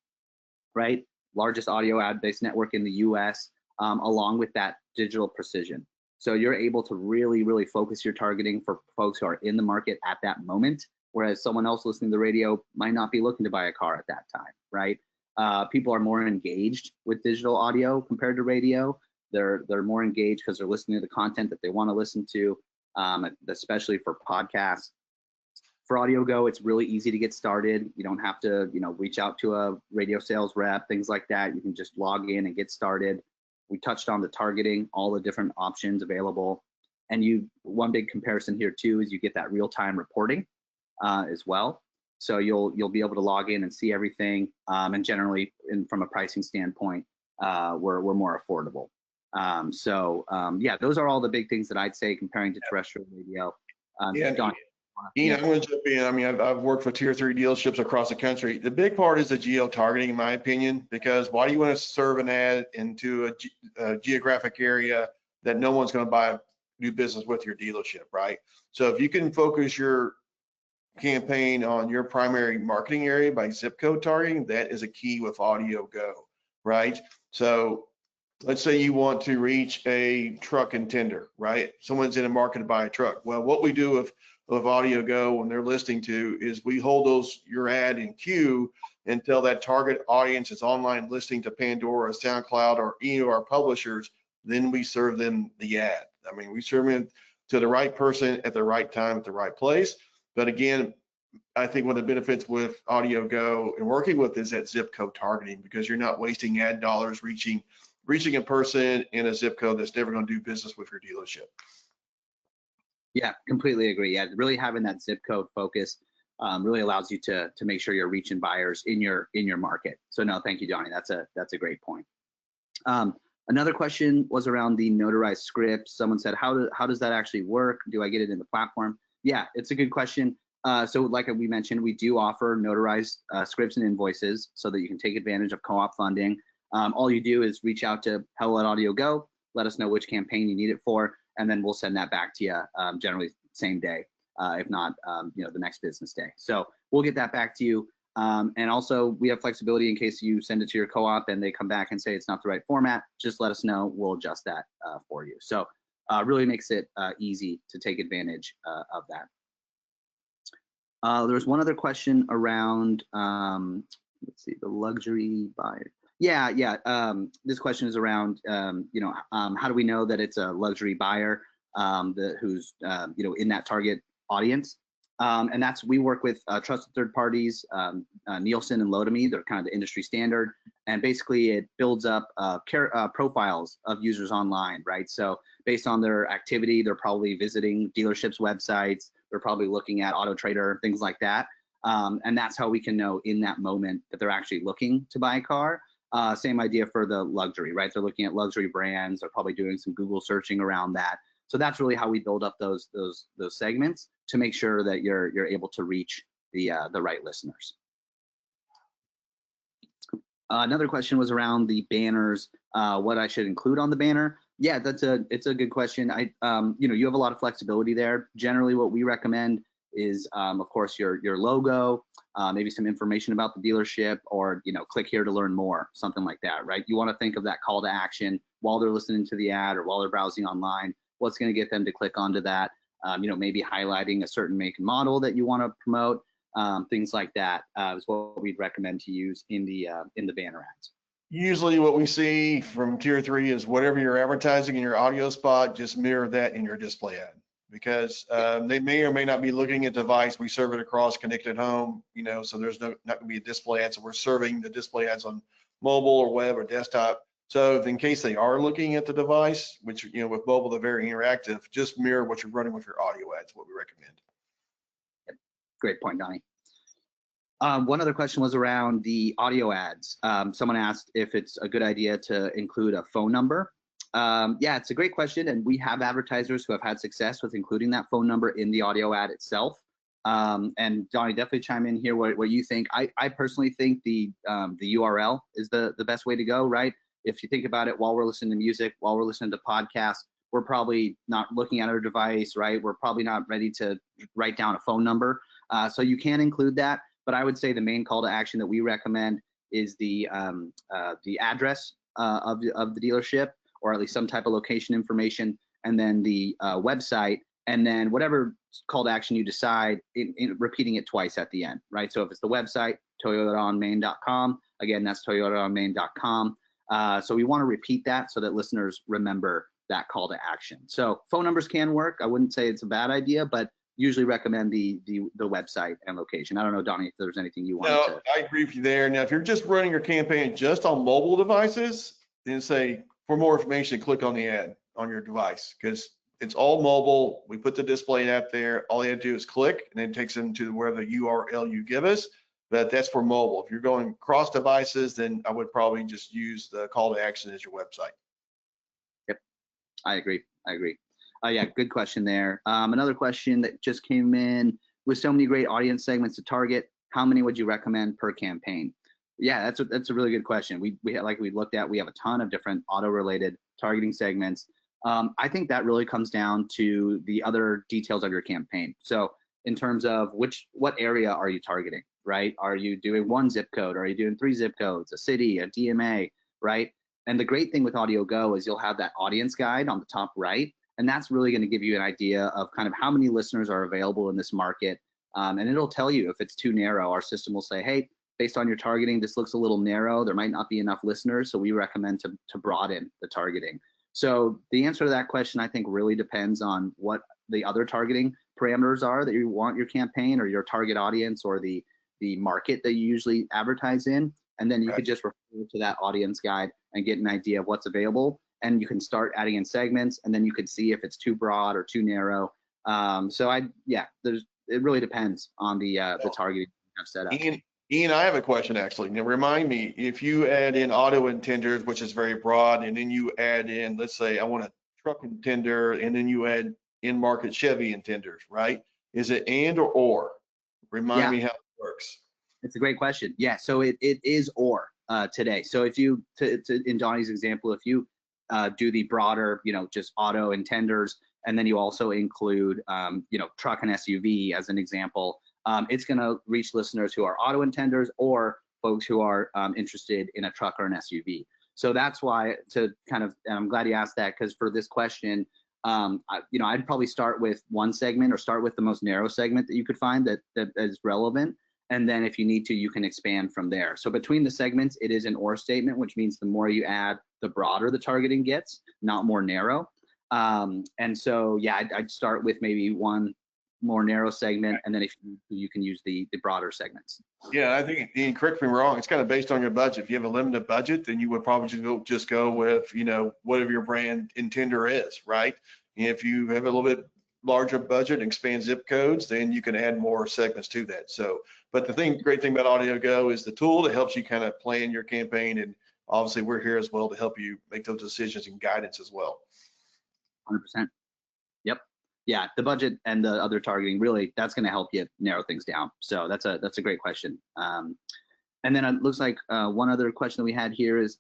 right? Largest audio ad-based network in the US, along with that digital precision. So you're able to really, really focus your targeting for folks who are in the market at that moment, whereas someone else listening to the radio might not be looking to buy a car at that time, right? People are more engaged with digital audio compared to radio. They're more engaged because they're listening to the content that they want to listen to, especially for podcasts. For AudioGo, it's really easy to get started. You don't have to, reach out to a radio sales rep, things like that. You can just log in and get started. We touched on the targeting, all the different options available. And one big comparison here too is you get that real-time reporting as well. So you'll be able to log in and see everything. And generally, from a pricing standpoint, we're more affordable. Yeah, those are all the big things that I'd say comparing to terrestrial radio. Don, Ian, I'm going to jump in. I mean, I've worked for tier 3 dealerships across the country. The big part is the geo-targeting, in my opinion, because why do you want to serve an ad into a geographic area that no one's going to do business with your dealership, right? So if you can focus your campaign on your primary marketing area by zip code targeting, that is a key with AudioGo, right? So let's say you want to reach a truck contender, right? Someone's in a market to buy a truck. Well, what we do with AudioGo when they're listening to is we hold your ad in queue until that target audience is online listening to Pandora, SoundCloud, or any of our publishers. Then we serve them the ad. I mean, we serve them to the right person at the right time at the right place. But again, I think one of the benefits with AudioGo and working with is that zip code targeting, because you're not wasting ad dollars reaching reaching a person in a zip code that's never going to do business with your dealership. Yeah, completely agree. Yeah, really having that zip code focus really allows you to make sure you're reaching buyers in your market. So no, thank you, Donnie. That's a great point. Another question was around the notarized script. Someone said, how does that actually work? Do I get it in the platform? Yeah, it's a good question. So like we mentioned, we do offer notarized scripts and invoices so that you can take advantage of co-op funding. All you do is reach out to hello@AudioGo, let us know which campaign you need it for, and then we'll send that back to you generally same day, if not the next business day. So we'll get that back to you. And also we have flexibility in case you send it to your co-op and they come back and say it's not the right format, just let us know, we'll adjust that for you. So really makes it easy to take advantage of that. There was one other question around, let's see, the luxury buyer. Yeah. This question is around, how do we know that it's a luxury buyer who's, in that target audience? And we work with trusted third parties, Nielsen and Lotame. They're kind of the industry standard. And basically it builds up profiles of users online, right? So based on their activity, they're probably visiting dealerships' websites. They're probably looking at Auto Trader, things like that. And that's how we can know in that moment that they're actually looking to buy a car. Same idea for the luxury, right? They're looking at luxury brands. They're probably doing some Google searching around that. So that's really how we build up those segments to make sure that you're able to reach the right listeners. Another question was around the banners, what I should include on the banner. Yeah, it's a good question. You have a lot of flexibility there. Generally, what we recommend is, of course, your logo, maybe some information about the dealership, or click here to learn more, something like that, right? You want to think of that call to action while they're listening to the ad or while they're browsing online. What's going to get them to click onto that? Maybe highlighting a certain make and model that you want to promote, things like that is what we'd recommend to use in the banner ads. Usually what we see from tier 3 is whatever you're advertising in your audio spot, just mirror that in your display ad, because they may or may not be looking at the device. We serve it across connected home, so there's not going to be a display ad. So we're serving the display ads on mobile or web or desktop. So if in case they are looking at the device, which, with mobile, they're very interactive, just mirror what you're running with your audio ads, what we recommend. Yep. Great point, Donnie. One other question was around the audio ads. Someone asked if it's a good idea to include a phone number. Yeah, it's a great question, and we have advertisers who have had success with including that phone number in the audio ad itself. And Donnie, definitely chime in here what you think. I personally think the URL is the best way to go, right? If you think about it, while we're listening to music, while we're listening to podcasts, we're probably not looking at our device, right? We're probably not ready to write down a phone number. So you can include that, but I would say the main call to action that we recommend is the address of the dealership, or at least some type of location information, and then the website, and then whatever call to action you decide, in repeating it twice at the end, right? So if it's the website, toyotaonmain.com, again, that's toyotaonmain.com. So we want to repeat that so that listeners remember that call to action. So phone numbers can work. I wouldn't say it's a bad idea, but usually recommend the website and location. I don't know, Donnie, if there's anything you want to. I agree with you there. Now, if you're just running your campaign just on mobile devices, then say, for more information, click on the ad on your device, because it's all mobile. We put the display app there. All you have to do is click, and then it takes them to wherever the URL you give us. But that's for mobile. If you're going cross devices, then I would probably just use the call to action as your website. Yep, I agree. Yeah, good question there. Another question that just came in: with so many great audience segments to target, how many would you recommend per campaign? Yeah, that's a really good question. We looked at, we have a ton of different auto-related targeting segments. I think that really comes down to the other details of your campaign. So in terms of what area are you targeting, right? Are you doing one zip code? Are you doing 3 zip codes, a city, a DMA, right? And the great thing with AudioGo is you'll have that audience guide on the top right, and that's really going to give you an idea of kind of how many listeners are available in this market. And it'll tell you if it's too narrow. Our system will say, hey, based on your targeting, this looks a little narrow. There might not be enough listeners, so we recommend to broaden the targeting. So the answer to that question, I think, really depends on what the other targeting parameters are that you want your campaign, or your target audience, or the market that you usually advertise in. And then you could just refer to that audience guide and get an idea of what's available. And you can start adding in segments, and then you could see if it's too broad or too narrow. It really depends on the targeting you have set up. Ian, I have a question actually. Now remind me, if you add in auto intenders, which is very broad, and then you add in, let's say I want a truck intender, and then you add in-market Chevy intenders, right? Is it and or? Remind me how it works. It's a great question. Yeah, so it is or today. So if you, in Donnie's example, if you do the broader, just auto intenders, and then you also include, truck and SUV as an example, it's going to reach listeners who are auto intenders or folks who are interested in a truck or an SUV. So that's why and I'm glad you asked that, because for this question, I'd probably start with one segment, or start with the most narrow segment that you could find that is relevant. And then if you need to, you can expand from there. So between the segments, it is an or statement, which means the more you add, the broader the targeting gets, not more narrow. And so, yeah, I'd start with maybe one more narrow segment, and then if you can use the broader segments. Yeah, I think, Ian, correct me wrong, it's kind of based on your budget. If you have a limited budget, then you would probably just go with, whatever your brand intender is, right? And if you have a little bit larger budget and expand zip codes, then you can add more segments to that. So, but the great thing about AudioGo is the tool that helps you kind of plan your campaign, and obviously we're here as well to help you make those decisions and guidance as well. 100%. Yep. Yeah, the budget and the other targeting, really, that's going to help you narrow things down. So that's a great question. And then it looks like one other question that we had here is,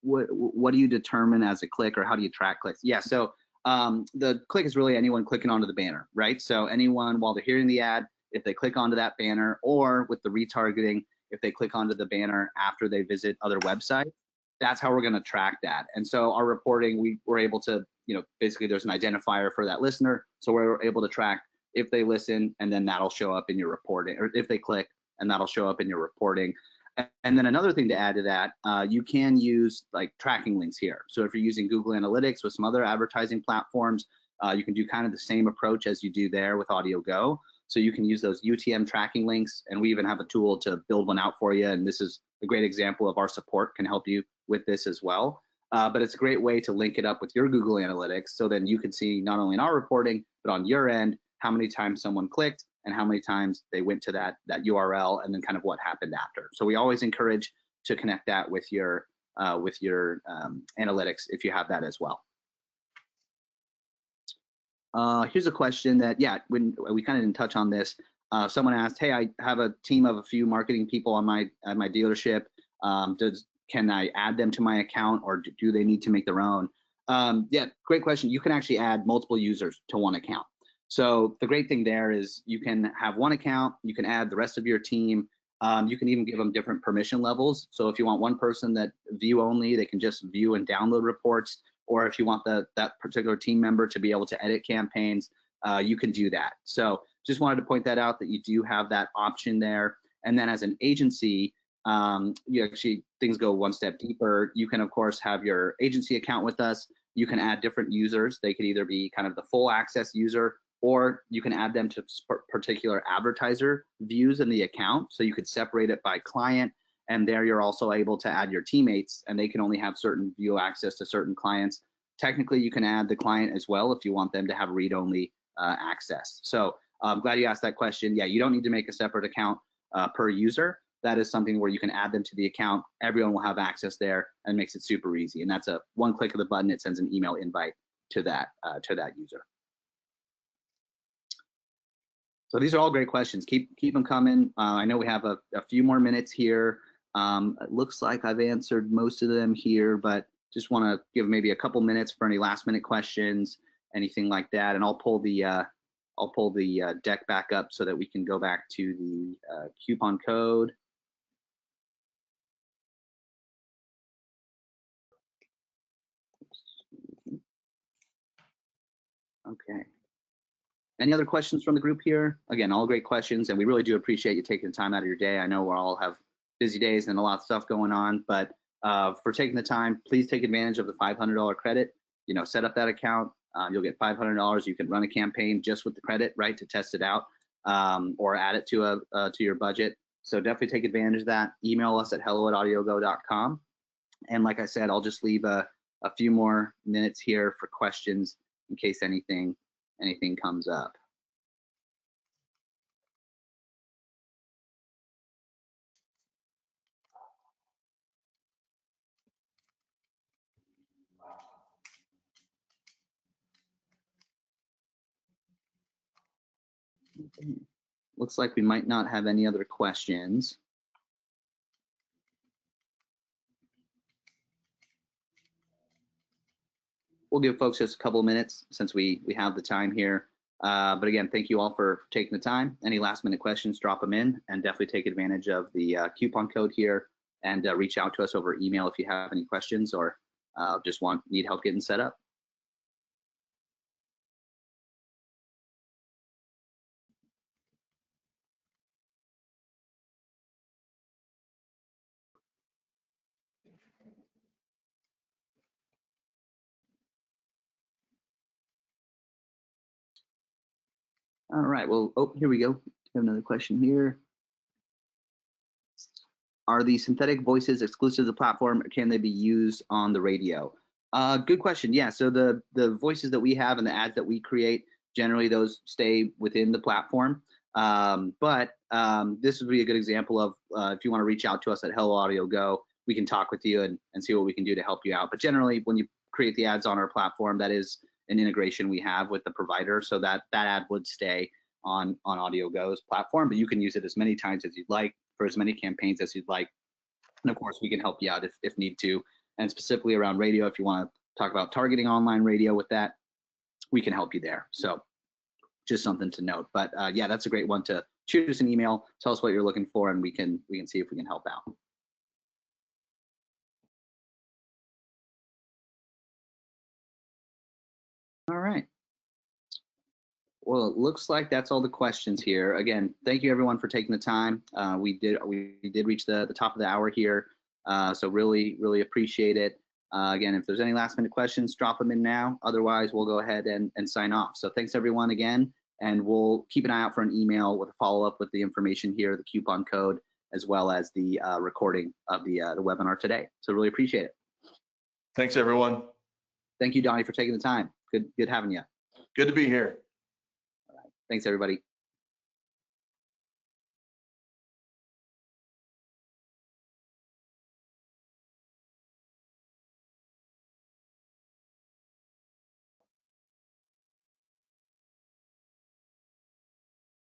what do you determine as a click, or how do you track clicks? Yeah, so the click is really anyone clicking onto the banner, right? So anyone, while they're hearing the ad, if they click onto that banner, or with the retargeting, if they click onto the banner after they visit other websites, that's how we're going to track that. And so our reporting, we're able to, basically there's an identifier for that listener. So we're able to track if they listen, and then that'll show up in your reporting, or if they click, and that'll show up in your reporting. And then another thing to add to that, you can use like tracking links here. So if you're using Google Analytics with some other advertising platforms, you can do kind of the same approach as you do there with AudioGo. So you can use those UTM tracking links, and we even have a tool to build one out for you. And this is a great example of our support can help you with this as well. But it's a great way to link it up with your Google Analytics, so then you can see not only in our reporting, but on your end, how many times someone clicked and how many times they went to that URL, and then kind of what happened after. So we always encourage to connect that with your analytics if you have that as well. Here's a question that, when we kind of didn't touch on this, someone asked, hey, I have a team of a few marketing people at my dealership. Can I add them to my account, or do they need to make their own? Yeah, great question. You can actually add multiple users to one account. So the great thing there is you can have one account, you can add the rest of your team. You can even give them different permission levels. So if you want one person that view only, they can just view and download reports. Or if you want that particular team member to be able to edit campaigns, you can do that. So just wanted to point that out, that you do have that option there. And then as an agency, things go one step deeper. You can, of course, have your agency account with us. You can add different users. They could either be kind of the full access user, or you can add them to particular advertiser views in the account. So you could separate it by client, and there you're also able to add your teammates, and they can only have certain view access to certain clients. Technically, you can add the client as well if you want them to have read-only access. So I'm glad you asked that question. Yeah, you don't need to make a separate account per user. That is something where you can add them to the account. Everyone will have access there, and makes it super easy. And that's a one click of the button. It sends an email invite to that user. So these are all great questions. Keep them coming. I know we have a few more minutes here. It looks like I've answered most of them here, but just want to give maybe a couple minutes for any last minute questions, anything like that. And I'll pull the deck back up so that we can go back to the coupon code. Okay. Any other questions from the group here? Again, all great questions, and we really do appreciate you taking the time out of your day. I know we all have busy days and a lot of stuff going on, but for taking the time, please take advantage of the $500 credit. Set up that account. You'll get $500. You can run a campaign just with the credit, right, to test it out, or add it to your budget. So definitely take advantage of that. Email us at hello@audiogo.com, And like I said, I'll just leave a few more minutes here for questions in case anything comes up. Okay. Looks like we might not have any other questions. We'll give folks just a couple of minutes since we have the time here. But again, thank you all for taking the time. Any last minute questions, drop them in, and definitely take advantage of the coupon code here, and reach out to us over email if you have any questions or just need help getting set up. All right, well, oh, here we go. We have another question here. Are the synthetic voices exclusive to the platform, or can they be used on the radio? Good question. Yeah, so the voices that we have and the ads that we create, generally those stay within the platform. But this would be a good example of if you want to reach out to us at Hello AudioGo, we can talk with you and see what we can do to help you out. But generally, when you create the ads on our platform, that is an integration we have with the provider, so that ad would stay on AudioGo's platform, but you can use it as many times as you'd like for as many campaigns as you'd like. And of course, we can help you out if need to. And specifically around radio, if you want to talk about targeting online radio with that, we can help you there. So just something to note. But yeah, that's a great one to shoot us an email, tell us what you're looking for, and we can see if we can help out. All right. Well, it looks like that's all the questions here. Again, thank you everyone for taking the time. We did reach the top of the hour here, so really appreciate it. Again, if there's any last minute questions, drop them in now. Otherwise, we'll go ahead and sign off. So thanks everyone again, and we'll keep an eye out for an email with a follow up with the information here, the coupon code, as well as the recording of the webinar today. So really appreciate it. Thanks everyone. Thank you, Donnie, for taking the time. Good having you. Good to be here. Thanks, everybody.